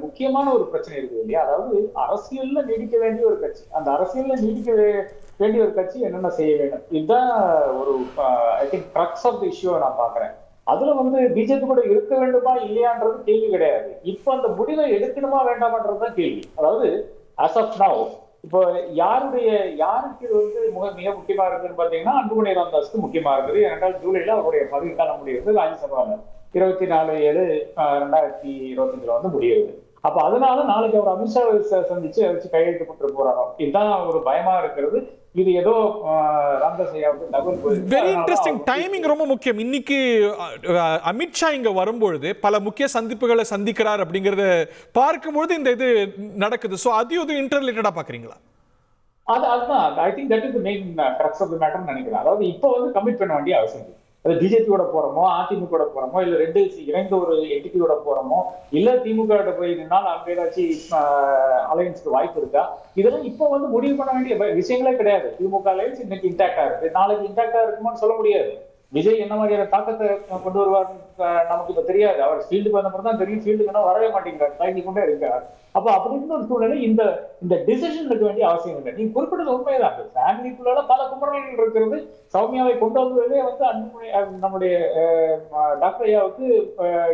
முக்கியமான ஒரு பிரச்சனை இருக்குது இல்லையா, அதாவது அரசியல்ல நீடிக்க வேண்டிய ஒரு கட்சி, அந்த அரசியல்ல நீடிக்க வேண்டிய ஒரு கட்சி என்னென்ன செய்ய வேண்டும், இதுதான் ஒரு I think crux of the இஷ்யூவை நான் பாக்குறேன். அதுல வந்து பிஜேபி கூட இருக்க வேண்டுமா இல்லையான்றது கேள்வி கிடையாது. இப்ப அந்த முடிவை எடுக்கணுமா வேண்டாமான்றதுதான் கேள்வி. அதாவது as of now இப்போ யாருக்கு இது வந்து மிக முக்கியமா இருக்குன்னு பாத்தீங்கன்னா அன்புமணி ராமதாஸ்க்கு முக்கியமா இருக்குது. ஏனென்றால் ஜூலைல அவருடைய பதவிக்காலம் முடிகிறது ராஜ்யசபால 24/7/2025 வந்து முடியுது. அப்ப அதனால நாளைக்கு அவர் அமித்ஷாவை சந்திச்சு வச்சு கையெழுத்து போட்டு போறாரோ இதுதான் ஒரு பயமா இருக்கிறது. இது ஏதோ ராமதாஸ் ஐயாவுக்கு தகவல். Very interesting. டைமிங் ரொம்ப முக்கியம். இன்னைக்கு அமித்ஷா இங்க வரும்பொழுது பல முக்கிய சந்திப்புகளை சந்திக்கிறார் அப்படிங்கறத பார்க்கும்பொழுது இந்த இது நடக்குது. ஸோ அதையும் இன்டர்ரிலேட்டடா பாக்குறீங்களா? அதுதான் I think that is the main crux of the matter நினைக்கிறேன். அதாவது இப்போ வந்து கமிட் பண்ண வேண்டிய அவசியம் இல்லை. அது பிஜேபியோட போறோமோ அதிமுக போறோமோ இல்ல ரெண்டு இணைந்த ஒரு என்டிட்டியோட போறோமோ இல்ல திமுக போய் நின்னால் அங்க ஏதாச்சும் அலையன்ஸ்க்கு வாய்ப்பு இருக்கா, இதெல்லாம் இப்போ வந்து முடிவு பண்ண வேண்டிய விஷயங்களே கிடையாது. திமுக அலையன்ஸ் இன்னைக்கு இன்டாக்டா இருக்கு, நாளைக்கு இன்டாக்டா இருக்குமான்னு சொல்ல முடியாது. விஜய் என்ன மாதிரியான தாக்கத்தை கொண்டு வருவார் நமக்கு இப்ப தெரியாது. அவர் ஃபீல்டுக்கு வந்தப்பறம் தான் தெரியும். ஃபீல்டுக்கு வரவே மாட்டேங்கிறார், தயங்கி கொண்டே இருக்கார். அப்ப அப்படின்னு ஒரு சூழ்நிலை இந்த டிசிஷன் எடுக்க வேண்டிய அவசியம் இல்லை. நீங்க குறிப்பிட்டது உண்மைதான். ஃபேமிலிக்குள்ள பல கும்பரணைகள் இருக்கிறது. சௌமியாவை கொண்டு வந்ததே வந்து நம்முடைய டாக்டர் ஐயாவுக்கு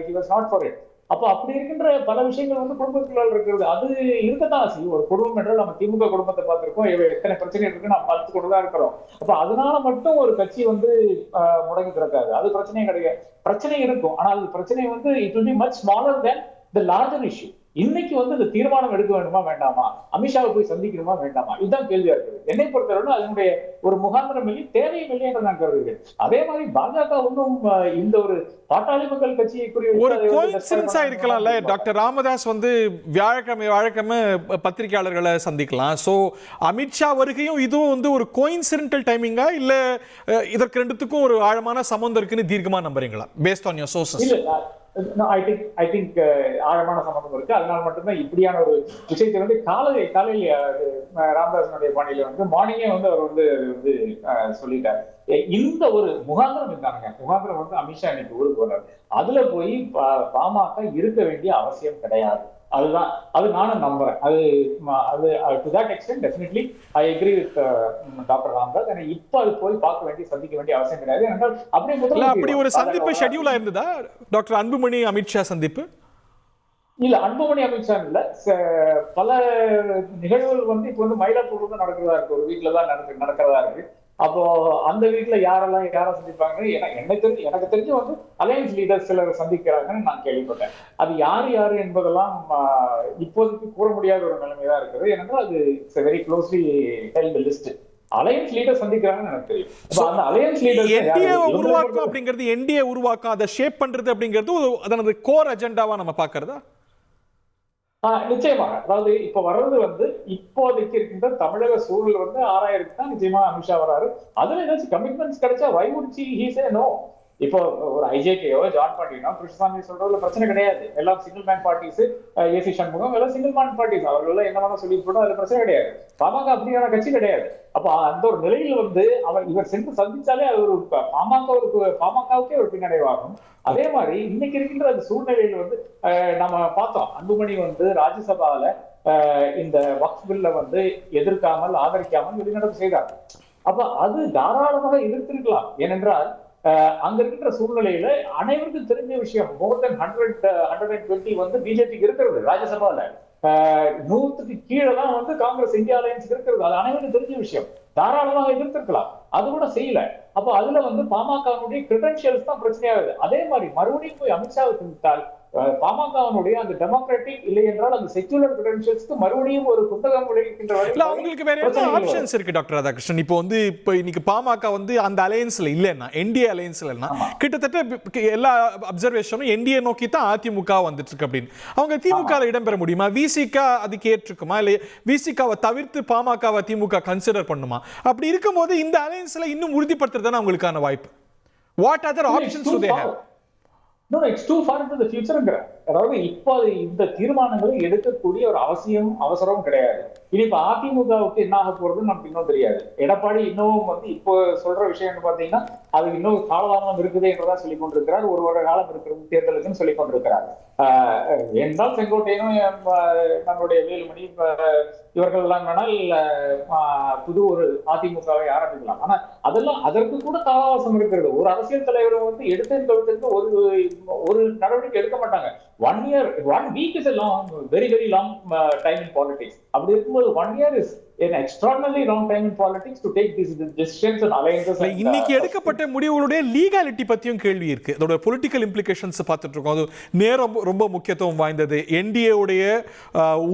he was not for it. அப்ப அப்படி இருக்கின்ற பல விஷயங்கள் வந்து குடும்பத்துக்குள்ள இருக்கிறது. அது இருக்கத்தான் செய்யும். ஒரு குடும்பம் என்றால் நம்ம திமுக குடும்பத்தை பார்த்திருக்கோம். எத்தனை பிரச்சனை இருக்கு நம்ம பார்த்து கொண்டுதான் இருக்கிறோம். அப்ப அதனால மட்டும் ஒரு கட்சி வந்து முடங்கி திறக்காது. அது பிரச்சனையே கிடையாது. பிரச்சனை இருக்கும். ஆனால் பிரச்சனை வந்து it will be much smaller than the larger issue. இன்னைக்கு வந்து இந்த தீர்மானம் எடுக்க வேண்டுமா வேண்டாமா, அமித்ஷாவை போய் சந்திக்கணுமா வேண்டாமா, இதுதான் கேள்வியா இருக்குது. என்னை பொறுத்தவரை அதனுடைய ஒரு முகாந்திரம் இல்லை, தேவையும் இல்லை என்று நான் கருதுகிறேன். அதே மாதிரி பாஜக ஒன்றும் இந்த ஒரு பாட்டாளி மக்கள் கட்சியை ஒரு கோயின்சிடன்ஸா இருக்கலாம்ல. டாக்டர் ராமதாஸ் வந்து வியாழக்கிழமை பத்திரிகையாளர்களை சந்திக்கலாம். சோ அமித்ஷா வருகையும் இதுவும் வந்து ஒரு கோயின்சிடென்டல் டைமிங்கா இல்ல இதற்கு ரெண்டுத்துக்கும் ஒரு ஆழமான சம்பந்தம் இருக்குன்னு தீர்க்கமா நம்புறீங்களா based on your sources? I think ஆழமான சம்பந்தம் இருக்கு. அதனால மட்டும்தான் இப்படியான ஒரு விஷயத்தை வந்து காலையில் ராமதாசனுடைய பாணியில வந்து மார்னிங்கே வந்து அவர் வந்து சொல்லிட்டாரு. இந்த ஒரு முகாந்திரம் இருந்தாங்க. முகாந்திரம் வந்து அமித்ஷா இன்னைக்கு ஊருக்கு போறாரு. அதுல போய் பாமக இருக்க வேண்டிய அவசியம் கிடையாது. அதுதான் அது நானும் நம்புறேன். அது to that extend definitely I agree with doctor Ramadoss. ஏன்னா இப்ப அது போய் பார்க்க வேண்டிய சந்திக்க வேண்டிய அவசியம் கிடையாது. ஏனென்றால் அப்படி ஒரு சந்திப்பு ஷெட்யூலா இருந்ததா டாக்டர் அன்புமணி அமித்ஷா சந்திப்பு? இல்ல, அன்புமணி அமித்ஷா இல்ல. பல நிகழ்வுகள் வந்து இப்ப வந்து மயிலாப்பூர்ல தான் நடக்கிறதா இருக்கு. ஒரு வீட்டுலதான் நடக்கிறதா இருக்கு. அப்போ அந்த வீட்டுல யாரை சந்திப்பாங்க எனக்கு தெரிஞ்சு வந்து அலையன்ஸ் லீடர்ஸ் சிலர் சந்திக்கிறாங்கன்னு நான் கேள்விப்பட்டேன். அது யாரு என்பதெல்லாம் இப்போதைக்கு கூற முடியாத ஒரு நிலைமைதான் இருக்குது. ஏனென்றால் அது very closely held list. Alliance leader சந்திக்கிறாங்கன்னு எனக்கு தெரியும். அந்த அலையன்ஸ் லீடர் உருவாக்கம் அப்படிங்கிறது என்டிஏ உருவாக்கம் அதை ஷேப் பண்றது அப்படிங்கிறது அதனது கோர் அஜெண்டாவா நம்ம பாக்குறதா? நிச்சயமாக. அதாவது இப்ப வர்றது வந்து இப்போதைக்கு இருக்கின்ற தமிழக சூழல் வந்து 6000 தான் நிச்சயமா அமித்ஷா வராரு. அதுல ஏதாச்சும் கமிட்மெண்ட்ஸ் கிடைச்சா why would he say no? இப்போ ஒரு ஐஜேகேயோ ஜான் பாண்டியனோ கிருஷ்ணசாமி சொல்றதுல பிரச்சனை கிடையாது. எல்லாம் single man parties. AC Shanmugam எல்லாம் சிங்கிள் மேன் பார்ட்டிஸ். அவர்கள் என்ன வேணா சொல்லி போட்டோம், அதுல பிரச்சனை கிடையாது. பாமக அப்படியான கட்சி கிடையாது. அப்ப அந்த ஒரு நிலையில் வந்து இவர் சென்று சந்திச்சாலே அது ஒரு பாமகவுக்கே ஒரு பின்னடைவாகும். அதே மாதிரி இன்னைக்கு இருக்கின்ற அந்த சூழ்நிலையில வந்து நம்ம பார்த்தோம், அன்புமணி வந்து ராஜ்யசபால இந்த வக்ஃப் பில்ல வந்து எதிர்க்காமல் ஆதரிக்காமல் வெளிநடப்பு செய்தார். அப்ப அது தாராளமாக எதிர்த்திருக்கலாம். ஏனென்றால் அங்க இருக்கின்ற சூழ்நிலையில அனைவருக்கும் தெரிஞ்ச விஷயம், மோர் தென் 120 வந்து பிஜேபிக்கு இருக்கிறது ராஜ்யசபால. 100க்கு கீழே தான் வந்து காங்கிரஸ் இந்தியா அலையன்ஸ் இருக்கிறது. அது அனைவருக்கும் தெரிஞ்ச விஷயம். தாராளமாக எதிர்த்திருக்கலாம். அது கூட செய்யல. அப்போ அதுல வந்து பாமகனுடைய கிரெடென்ஷியல்ஸ் தான் பிரச்சனையாகுது. அதே மாதிரி மறுபடியும் போய் அமித்ஷாவை சந்தித்தால் பாமகனுடைய அந்த டெமோக்ராட்டிக் இல்லை என்றால் அந்த செக்யூலர் கிரெடென்ஷியல்ஸ்க்கு மறுபடியும் ஒரு புத்தகம் விளைவிக்கின்ற அவங்களுக்கு வேற என்ன ஆப்ஷன்ஸ் இருக்கு டாக்டர் ராதாகிருஷ்ணன்? இப்போ வந்து இப்போ இன்னைக்கு பாமக வந்து அந்த அலையன்ஸ்ல இல்லைன்னா, என்டிஏ அலையன்ஸ்ல இல்லைன்னா கிட்டத்தட்ட எல்லா அப்சர்வேஷனும் என்டிஏ நோக்கி தான் அதிமுக வந்துட்டு இருக்கு அப்படின்னு. அவங்க திமுக இடம்பெற முடியுமா? விசிக அதுக்கு ஏற்றுக்குமா? இல்லை விசிகாவை தவிர்த்து பாமகவை திமுக கன்சிடர் பண்ணுமா? அப்படி இருக்கும்போது இந்த அலையன்ஸ்ல இன்னும் உறுதிப்படுத்துறதுதானே அவங்களுக்கான வாய்ப்பு. What other options do they have? No, it's too far into the future. அதாவது இப்போ இந்த தீர்மானங்களை எடுக்கக்கூடிய ஒரு அவசரமும் கிடையாது. இனி இப்ப அதிமுகவுக்கு என்ன ஆக போறதுன்னு நமக்கு இன்னும் தெரியாது. எடப்பாடி இன்னும் வந்து இப்போ சொல்ற விஷயம் பாத்தீங்கன்னா அது இன்னும் காலதாமதம் இருக்குது என்றுதான் சொல்லிக் கொண்டிருக்கிறார். ஒரு வருட காலம் இருக்கிறது தேர்தலுக்குன்னு சொல்லிக் கொண்டிருக்கிறார். என்றால் செங்கோட்டையனும் நம்மளுடைய வேலுமணி இவர்கள் எல்லாம் வேணால் புது ஒரு அதிமுகவை ஆரம்பிக்கலாம். ஆனா அதெல்லாம் அதற்கு கூட காலவாசம் இருக்கிறது. ஒரு அரசியல் தலைவர் வந்து எடுத்து ஒரு நடவடிக்கை எடுக்க மாட்டாங்க. 1 year, 1 week is a long, very long time in politics. அப்படி இருக்கும்போது 1 year is an extraordinarily long time in politics to take these decisions and alliances. இன்னைக்கு எடுக்கப்பட்ட முடிவுகளுடைய லீகாலிட்டி பத்தியும் கேள்வி இருக்கு. அதோட பொலிட்டிக்கல் இம்ப்ளிகேஷன்ஸ் பார்த்துட்டு இருக்கோம். அது நேரம் ரொம்ப முக்கியத்துவம் வாய்ந்தது. என்டிஏ உடைய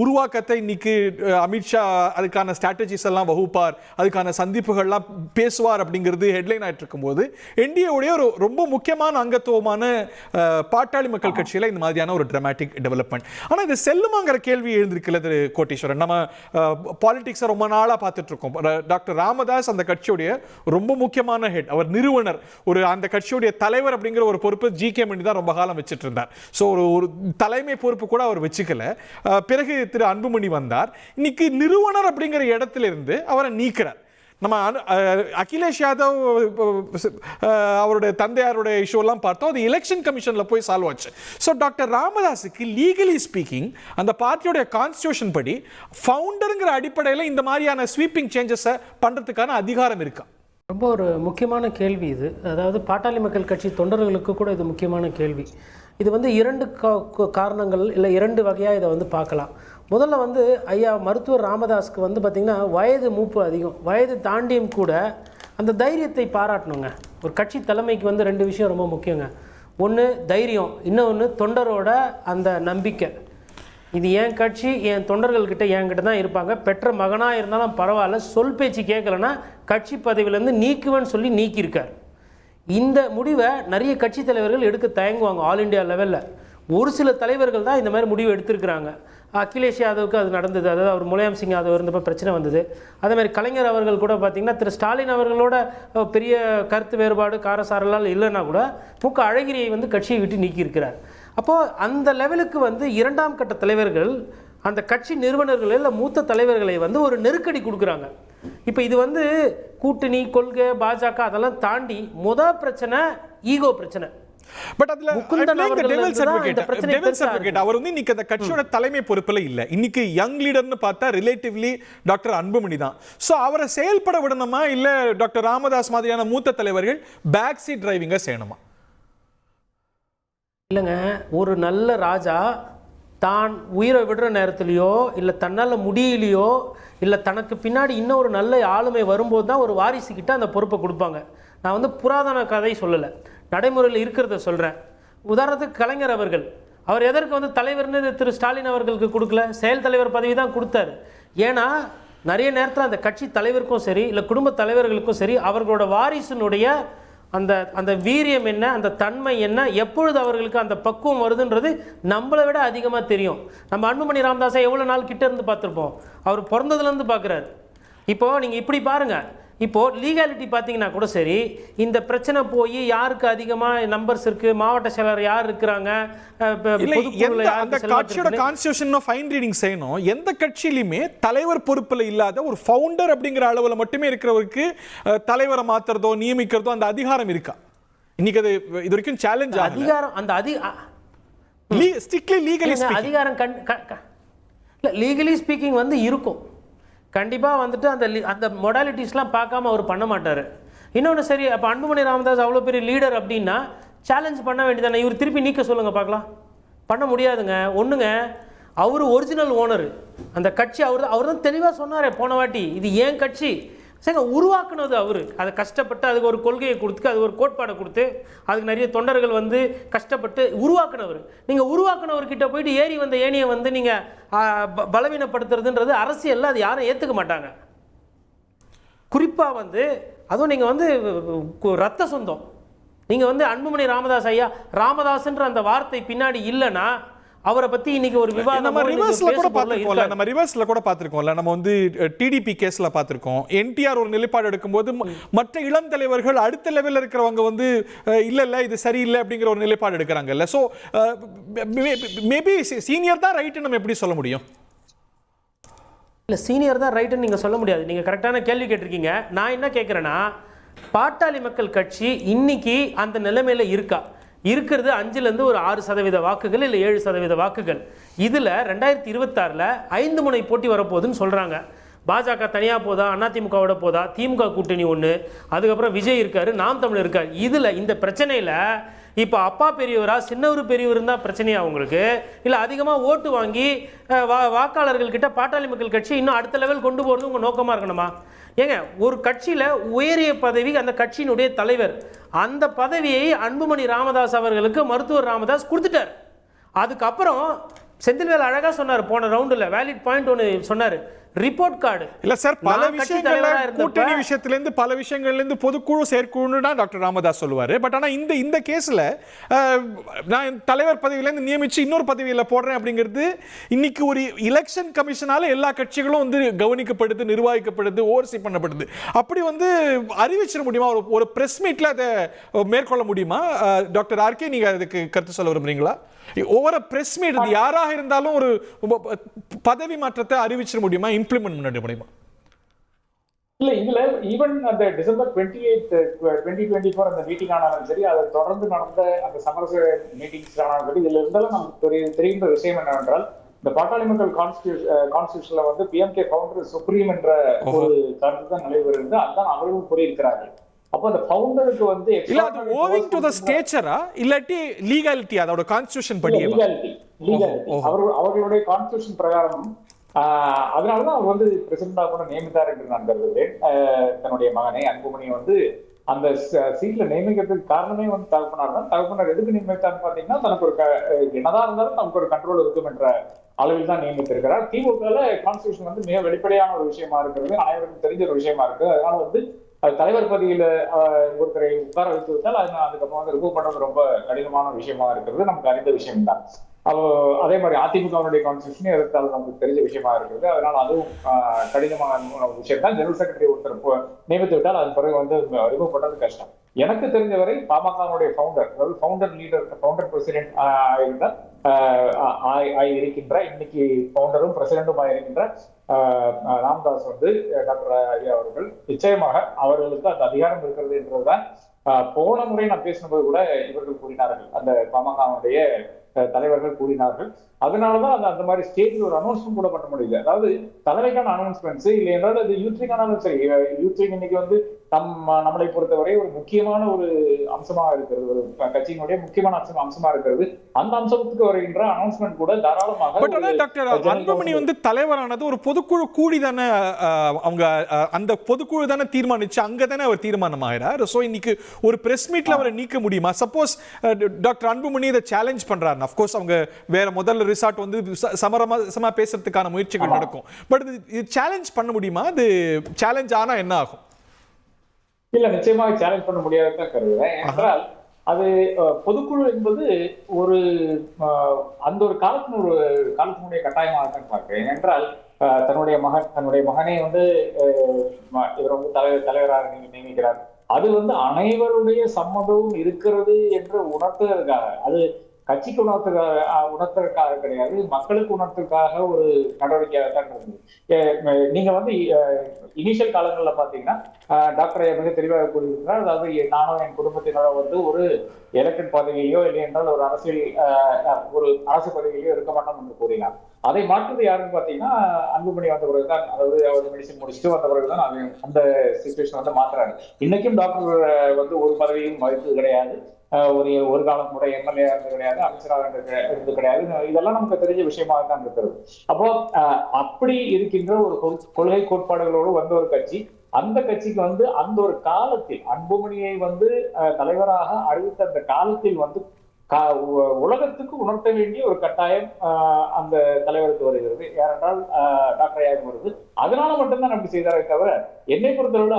உருவாக்கத்தை இன்னைக்கு அமித்ஷா அதுக்கான ஸ்ட்ராட்டஜிஸ் எல்லாம் வகுப்பார், அதுக்கான சந்திப்புகள்லாம் பேசுவார் அப்படிங்கிறது ஹெட்லைன் ஆயிட்டு இருக்கும்போது என்டிஏ உடைய ஒரு ரொம்ப முக்கியமான அங்கத்துவமான பாட்டாளி மக்கள் கட்சியில இந்த மாதிரியான ஒரு டிராமாட்டிக் டெவலப்மெண்ட். ஆனா இது செல்லுமாங்கிற கேள்வி எழுந்திருக்கல திரு கோட்டீஸ்வரன். நம்ம பாலிடிக்ஸை ரொம்ப நாளா பார்த்துட்டு இருக்கோம். டாக்டர் ராமதாஸ் அந்த கட்சியுடைய ரொம்ப முக்கியமான ஹெட், அவர் நிறுவனர், ஒரு அந்த கட்சியுடைய தலைவர் அப்படிங்கிற ஒரு பொறுப்பு ஜிகே மணி தான் ரொம்ப காலம் வச்சுட்டு இருந்தார். ஸோ ஒரு தலைமை பொறுப்பு கூட அவர் வச்சுக்கல. பிறகு திரு அன்புமணி வந்தார். இன்னைக்கு நிறுவனர் அப்படிங்கிற இடத்துல இருந்து அவரை நீக்கிறார். நம்ம அகிலேஷ் யாதவ் அவருடைய தந்தையாருடைய இஷ்யூ எல்லாம் பார்த்தோம். அது எலெக்ஷன் கமிஷன்ல போய் சால்வ் ஆச்சு. ஸோ டாக்டர் ராமதாஸுக்கு லீகலி ஸ்பீக்கிங் அந்த பார்ட்டியோட கான்ஸ்டியூஷன் படி ஃபவுண்டருங்கிற அடிப்படையில் இந்த மாதிரியான ஸ்வீப்பிங் சேஞ்சஸை பண்றதுக்கான அதிகாரம் இருக்கா? ரொம்ப ஒரு முக்கியமான கேள்வி இது. அதாவது பாட்டாளி மக்கள் கட்சி தொண்டர்களுக்கு கூட இது முக்கியமான கேள்வி. இது வந்து 2 காரணங்கள் இல்லை 2 வகையாக இதை வந்து பார்க்கலாம். முதல்ல வந்து ஐயா மருத்துவர் ராமதாஸ்க்கு வந்து பார்த்திங்கன்னா வயது மூப்பு அதிகம். வயது தாண்டியும் கூட அந்த தைரியத்தை பாராட்டணுங்க. ஒரு கட்சி தலைமைக்கு வந்து 2 விஷயம் ரொம்ப முக்கியங்க. ஒன்று தைரியம், இன்னொன்று தொண்டரோட அந்த நம்பிக்கை. இது என் கட்சி, என் தொண்டர்கள்கிட்ட என்கிட்ட தான் இருப்பாங்க. பெற்ற மகனாக இருந்தாலும் பரவாயில்ல, சொல் பேச்சு கேட்கலன்னா கட்சி பதவியிலேருந்து நீக்குவேன்னு சொல்லி நீக்கியிருக்கார். இந்த முடிவை நிறைய கட்சி தலைவர்கள் எடுக்க தயங்குவாங்க. ஆல் இண்டியா லெவலில் ஒரு சில தலைவர்கள் தான் இந்த மாதிரி முடிவு எடுத்திருக்கிறாங்க. அகிலேஷ் யாதவுக்கு அது நடந்தது. அதாவது அவர் முலாயம் சிங் யாதவ் இருந்தப்போ பிரச்சனை வந்தது. அதே மாதிரி கலைஞர் அவர்கள் கூட பார்த்திங்கன்னா திரு ஸ்டாலின் அவர்களோட பெரிய கருத்து வேறுபாடு காரசாரலால் இல்லைன்னா கூட முக அழகிரியை வந்து கட்சியை விட்டு நீக்கியிருக்கிறார். அப்போது அந்த லெவலுக்கு வந்து 2ஆம் கட்ட தலைவர்கள் அந்த கட்சி நிறுவனர்கள் இல்லை மூத்த தலைவர்களை வந்து ஒரு நெருக்கடி கொடுக்குறாங்க. இப்போ இது வந்து கூட்டணி கொள்கை பாஜக அதெல்லாம் தாண்டி முதல் பிரச்சனை ஈகோ பிரச்சனை. பட் அதுல டெவில்ஸ் அட்வொகேட் அவர் வந்து இன்னைக்கு அந்த கட்சியோட தலைமை பொறுப்புல இல்ல. இன்னைக்கு யங் லீடர்னு பார்த்தா ரிலேட்டிவ்லி டாக்டர் அன்புமணி தான். சோ அவரை செயல்பட விடணுமா இல்ல டாக்டர் ராமதாஸ் மாதிரியான மூத்த தலைவர்கள் பேக் சீட் டிரைவிங்க செய்யணுமா? இல்லைங்க, ஒரு நல்ல ராஜா தான் உயிரை விடுற நேரத்துலையோ இல்லை தன்னால் முடியலையோ இல்லை தனக்கு பின்னாடி இன்னும் ஒரு நல்ல ஆளுமை வரும்போது தான் ஒரு வாரிசுக்கிட்ட அந்த பொறுப்பை கொடுப்பாங்க. நான் வந்து புராதன கதை சொல்லலை, நடைமுறையில் இருக்கிறத சொல்கிறேன். உதாரணத்துக்கு கலைஞர் அவர்கள், அவர் எதற்கு வந்து தலைவர்னு திரு ஸ்டாலின் அவர்களுக்கு கொடுக்கல, செயல் தலைவர் பதவி தான் கொடுத்தாரு. ஏன்னா நிறைய நேரத்தில் அந்த கட்சி தலைவருக்கும் சரி இல்லை குடும்ப தலைவர்களுக்கும் சரி அவர்களோட வாரிசினுடைய அந்த அந்த வீரியம் என்ன, அந்த தன்மை என்ன, எப்பொழுது அவர்களுக்கு அந்த பக்குவம் வருதுன்றது நம்மளை விட அதிகமாக தெரியும். நம்ம அன்புமணி ராமதாஸை எவ்வளோ நாள் கிட்ட இருந்து பார்த்துருப்போம், அவர் பிறந்ததுலேருந்து பார்க்குறாரு. இப்போது நீங்கள் இப்படி பாருங்கள், இப்போது லீகாலிட்டி பார்த்தீங்கன்னா கூட சரி, இந்த பிரச்சனை போய் யாருக்கு அதிகமாக நம்பர்ஸ் இருக்குது, மாவட்ட செயலர் யார் இருக்கிறாங்க, அந்த கட்சியோட கான்ஸ்டிடியூஷன் ஃபைன் ரீடிங் செய்யணும். எந்த கட்சியிலுமே தலைவர் பொறுப்புல இல்லாத ஒரு ஃபவுண்டர் அப்படிங்கிற அளவுல மட்டுமே இருக்கிறவருக்கு தலைவரை மாத்துறதோ நியமிக்கிறதோ அந்த அதிகாரம் இருக்கா? இன்னைக்கு அது இது வரைக்கும் சேலஞ்ச் ஆகல. அதிகாரம் அந்த ஸ்ட்ரிக்ட்லி லீகலி அதிகாரம் லீகலி ஸ்பீக்கிங் வந்து இருக்கும். கண்டிப்பாக வந்துட்டு அந்த மொடாலிட்டிஸ்லாம் பார்க்காம அவர் பண்ண மாட்டார். இன்னொன்று சரி, அப்போ அன்புமணி ராமதாஸ் அவ்வளோ பெரிய லீடர் அப்படின்னா சேலஞ்ச் பண்ண வேண்டியதானே? இவர் திருப்பி நீக்க சொல்லுங்கள் பார்க்கலாம். பண்ண முடியாதுங்க. ஒன்றுங்க, அவர் ஒரிஜினல் ஓனர், அந்த கட்சி அவர் தான் தெளிவாக சொன்னார் போன வாட்டி, இது ஏன் கட்சி சரிங்க, உருவாக்குனது அவர். அதை கஷ்டப்பட்டு அதுக்கு ஒரு கொள்கையை கொடுத்து அதுக்கு ஒரு கோட்பாடை கொடுத்து அதுக்கு நிறைய தொண்டர்கள் வந்து கஷ்டப்பட்டு உருவாக்குனவர். நீங்கள் உருவாக்குனவர்கிட்ட போயிட்டு ஏறி வந்த ஏணியை வந்து நீங்கள் பலவீனப்படுத்துறதுன்றது அரசியலில் அது யாரும் ஏற்றுக்க மாட்டாங்க. குறிப்பாக வந்து அதுவும் நீங்கள் வந்து ரத்த சொந்தம், நீங்கள் வந்து அன்புமணி ராமதாஸ் ஐயா, ராமதாஸ்ன்ற அந்த வார்த்தை பின்னாடி இல்லைன்னா அவரை பத்தி இன்னைக்கு ஒரு விவாதம் நம்ம ரிவர்ஸ்ல கூட பார்த்திருக்கோம்ல. நம்ம வந்து டிடிபி கேஸ்ல பார்த்திருக்கோம். என்டிஆர் ஒரு நிலைப்பாடு எடுக்கும்போது மற்ற இளம் தலைவர்கள் அடுத்த லெவல்ல இருக்கிறவங்க வந்து இல்ல இது சரியில்லை அப்படிங்கிற ஒரு நிலைப்பாடு எடுக்கிறாங்கல்ல. சோ மேபி சீனியர் தான் ரைட் நம்ம எப்படி சொல்ல முடியும்? இல்லை சீனியர் தான் ரைட்டுன்னு நீங்கள் சொல்ல முடியாது. நீங்கள் கரெக்டான கேள்வி கேட்டிருக்கீங்க. நான் என்ன கேட்குறேன்னா, பாட்டாளி மக்கள் கட்சி இன்னைக்கு அந்த நிலைமையில் இருக்கா? இருக்கிறது 5லேருந்து ஒரு 6% வாக்குகள், இல்லை 7% வாக்குகள். இதில் 2026 5 முனை போட்டி வரப்போகுதுன்னு சொல்கிறாங்க. பாஜக தனியாக போதா, அதிமுகவோட போதா, திமுக கூட்டணி ஒன்று, அதுக்கப்புறம் விஜய் இருக்காரு, நாம் தமிழர் இருக்கார். இதில் இந்த பிரச்சனையில் இப்போ அப்பா பெரியவரா சின்னவர் பெரியவர் தான் பிரச்சனையா உங்களுக்கு? இல்லை அதிகமாக ஓட்டு வாங்கி வாக்காளர்கள்கிட்ட பாட்டாளி மக்கள் கட்சி இன்னும் அடுத்த லெவல் கொண்டு போகிறது உங்கள் நோக்கமாக இருக்கணுமா? ஏங்க, ஒரு கட்சியில் உயரிய பதவி அந்த கட்சியினுடைய தலைவர். அந்த பதவியை அன்புமணி ராமதாஸ் அவர்களுக்கு மருத்துவர் ராமதாஸ் கொடுத்துட்டார். அதுக்கப்புறம் செந்தில்வேல் அழகாக சொன்னார், போன ரவுண்டில் வேலிட் பாயிண்ட் ஒன்று சொன்னார், ரிப்போர்ட் கார்டு. இல்ல சார், பல விஷயங்கள்ல கூட்டணி விஷயத்துல இருந்து பல விஷயங்கள்ல இருந்து பொதுக்குழு செயற்குழு தான் டாக்டர் ராமதாஸ் சொல்லுவாரு. பட் ஆனா இந்த கேஸ்ல நான் தலைவர் பதவியில இருந்து நியமிச்சு இன்னொரு பதவியில போடுறேன் அப்படிங்கிறது இன்னைக்கு ஒரு எலெக்ஷன் கமிஷனால எல்லா கட்சிகளும் வந்து கவனிக்கப்படுது, நிர்வகிக்கப்படுது, ஓவர்சி பண்ணப்படுது. அப்படி வந்து அறிவிச்சிட முடியுமா? ஒரு பிரஸ் மீட்ல அதை மேற்கொள்ள முடியுமா? டாக்டர் ஆர்கே, நீங்க அதுக்கு கருத்து சொல்ல விரும்புறீங்களா? ஒவ்வொரு பிரஸ் மீட் யாராக இருந்தாலும் ஒரு பதவி மாற்றத்தை அறிவிச்சிட முடியுமா? இம்ப்ளிமெண்ட் பண்ண முடியுமா? இல்ல, இதுல ஈவன் அந்த டிசம்பர் 28, 2024 அந்த மீட்டிங் ஆனாலும் சரி, அதை தொடர்ந்து நடந்த அந்த சமரச மீட்டிங்ஸ் ஆனாலும் சரி, இதுல இருந்தாலும் நமக்கு தெரிகின்ற விஷயம் என்னவென்றால், இந்த பாட்டாளி மக்கள் கான்ஸ்டியூஷன்ல வந்து பிஎம்கே ஃபவுண்டர் சுப்ரீம் என்ற ஒரு கருத்து தான் நிலைவருது. அதுதான் அவர்களும் கூறியிருக்கிறார்கள். அப்போ அந்த ஃபவுண்டருக்கு வந்து இல்ல, அது ஓவிங் டு தி ஸ்டேச்சரா இல்லாட்டி லீகாலிட்டி, அதோட கான்ஸ்டிடியூஷன் படியே லீகாலிட்டி அவர்களுடைய கான்ஸ்டிடியூஷன் பிரகாரம். அதனாலதான் அவர் வந்து பிரசிடண்டா கூட நியமித்தார் என்று நான் கருதுகிறேன். தன்னுடைய மகனை அன்புமணி வந்து அந்த சீட்ல நியமிக்கிறதுக்கு காரணமே வந்து தகப்பனார் தான். தகப்பனார் எதுக்கு நியமித்தார்னு பாத்தீங்கன்னா, தனக்கு ஒரு என்னதான் இருந்தாலும் நமக்கு ஒரு கண்ட்ரோல் இருக்கும் என்ற அளவில் தான் நியமித்திருக்கிறார். திமுகல கான்ஸ்டிடியூஷன் வந்து மிக வெளிப்படையான ஒரு விஷயமா இருக்கிறது, அனைவருக்கும் தெரிஞ்ச ஒரு விஷயமா இருக்கு. அதனால வந்து தலைவர் பதவியில ஒருத்தரை உட்கார வைத்து விட்டால் அதுக்கப்புறம் வந்து ரிமூவ் பண்றது ரொம்ப கடினமான விஷயமா இருக்கிறது, நமக்கு அறிந்த விஷயம் தான். அதே மாதிரி அதிமுகவுடைய கான்ஸ்டிடியூஷன் எதிர்த்தால் நமக்கு தெரிஞ்ச விஷயமா இருக்கிறது. அதனால அதுவும் கடினமான விஷயம் தான். ஜெனரல் செக்ரட்டரி ஒருத்தர் நியமித்து விட்டால் அது பிறகு வந்து ரிமூவ் பண்றது கஷ்டம். எனக்கு தெரிஞ்சவரை பாமகவுடைய ஃபவுண்டர், அதாவது ஃபவுண்டர் லீடர், ஃபவுண்டர் பிரசிடென்ட் இருந்தால் இருக்கின்ற, இன்னைக்கு ஃபவுண்டரும் பிரசிடென்டும் இருக்கின்ற ராமதாஸ் வந்து டாக்டர் ஐயா அவர்கள் நிச்சயமாக அவர்களுக்கு அந்த அதிகாரம் இருக்கிறது என்றதுதான் போன முறை நான் பேசினபோது கூட இவர்கள் கூறினார்கள், அந்த பாமகவுடைய தலைவர்கள் கூறினார்கள். அதனாலதான் அந்த மாதிரி ஸ்டேஜ்ல ஒரு அனௌன்ஸ்மெண்ட் கூட பண்ண முடியுது. அதாவது தலைமைக்கான அனௌன்ஸ்மெண்ட்ஸ் இல்லை என்றால் அது யூத்ரிக்கானாலும் சரி, யூத்ரிக் இன்னைக்கு வந்து நம்மளை பொறுத்தவரை ஒரு முக்கியமான ஒரு அம்சமா இருக்கிறது, ஒரு கட்சியினுடைய முக்கியமான அம்சமா இருக்கிறது. அந்த அம்சத்துக்கு வருகின்ற அனௌன்ஸ்மெண்ட் கூட தாராளமாக. டாக்டர் அன்புமணி வந்து தலைவரானது ஒரு பொதுக்குழு கூடி தானே, அவங்க அந்த பொதுக்குழு தானே தீர்மானிச்சு, அங்க தானே அவர் தீர்மானம் ஆகிறார். சோ இன்னைக்கு ஒரு பிரஸ் மீட்ல அவரை நீக்க முடியுமா? சப்போஸ் டாக்டர் அன்புமணி இதை சேலஞ்ச் பண்றாரு, அப்கோர்ஸ் அவங்க வேற முதல்ல ரிசார்ட் வந்து சமரசமா பேசுறதுக்கான முயற்சிகள் நடக்கும். பட் இது சேலஞ்ச் பண்ண முடியுமா? அது சேலஞ்ச் ஆனா என்ன ஆகும்? இல்ல, நிச்சயமாக சேலஞ்ச் பண்ண முடியாதுதான் கருதுறேன். என்றால் அது பொதுக்குழு என்பது ஒரு அந்த ஒரு காலத்தினுடைய கட்டாயமாக தான் பார்க்கிறேன். என்றால் தன்னுடைய மகனை வந்து இவர் வந்து தலைவராக நியமிக்கிறார். அது வந்து அனைவருடைய சம்மதமும் இருக்கிறது என்று உணர்த்துவதற்காக, அது கட்சிக்கு உணர்த்துறதுக்காக கிடையாது, மக்களுக்கு உணர்த்துக்காக ஒரு நடவடிக்கையாக தான் இருந்தது. நீங்க வந்து இனிஷியல் காலங்களில் பாத்தீங்கன்னா டாக்டர் மிக தெளிவாக கூறியிருக்கிறார். அதாவது நானும் என் குடும்பத்தினரை வந்து ஒரு எலெக்டட் பதவியோ இல்லை என்றால் ஒரு அரசு பதவியிலோ இருக்க மாட்டோம் என்று கூறினார். அதை மாற்றுறது யாருன்னு பாத்தீங்கன்னா அன்புமணி வந்த பிறகுதான், அதாவது அவர் மெடிசின் முடிச்சுட்டு வந்த பிறகுதான் அந்த சிச்சுவேஷன் வந்து மாத்துறாரு. இன்னைக்கும் டாக்டர் வந்து ஒரு பதவியும் வகித்தது கிடையாது, ஒரு காலம் கூட எம்எல்ஏ இருந்தது கிடையாது, அமைச்சராக இருந்தது கிடையாது. இதெல்லாம் நமக்கு தெரிஞ்ச விஷயமாக தான் இருக்கிறது. அப்போ அப்படி இருக்கின்ற ஒரு கொள்கை கோட்பாடுகளோடு வந்த ஒரு கட்சி, அந்த கட்சிக்கு வந்து அந்த ஒரு காலத்தில் அன்புமணியை வந்து தலைவராக அறிவித்த அந்த காலத்தில் வந்து உலகத்துக்கு உணர்த்த வேண்டிய ஒரு கட்டாயம் அந்த தலைவருக்கு வருகிறது. ஏனென்றால் டாக்டர் ஐயாவுக்கு வருது. அதனால மட்டும்தான் அப்படி செய்தாரே தவிர என்னை பொறுத்தவரை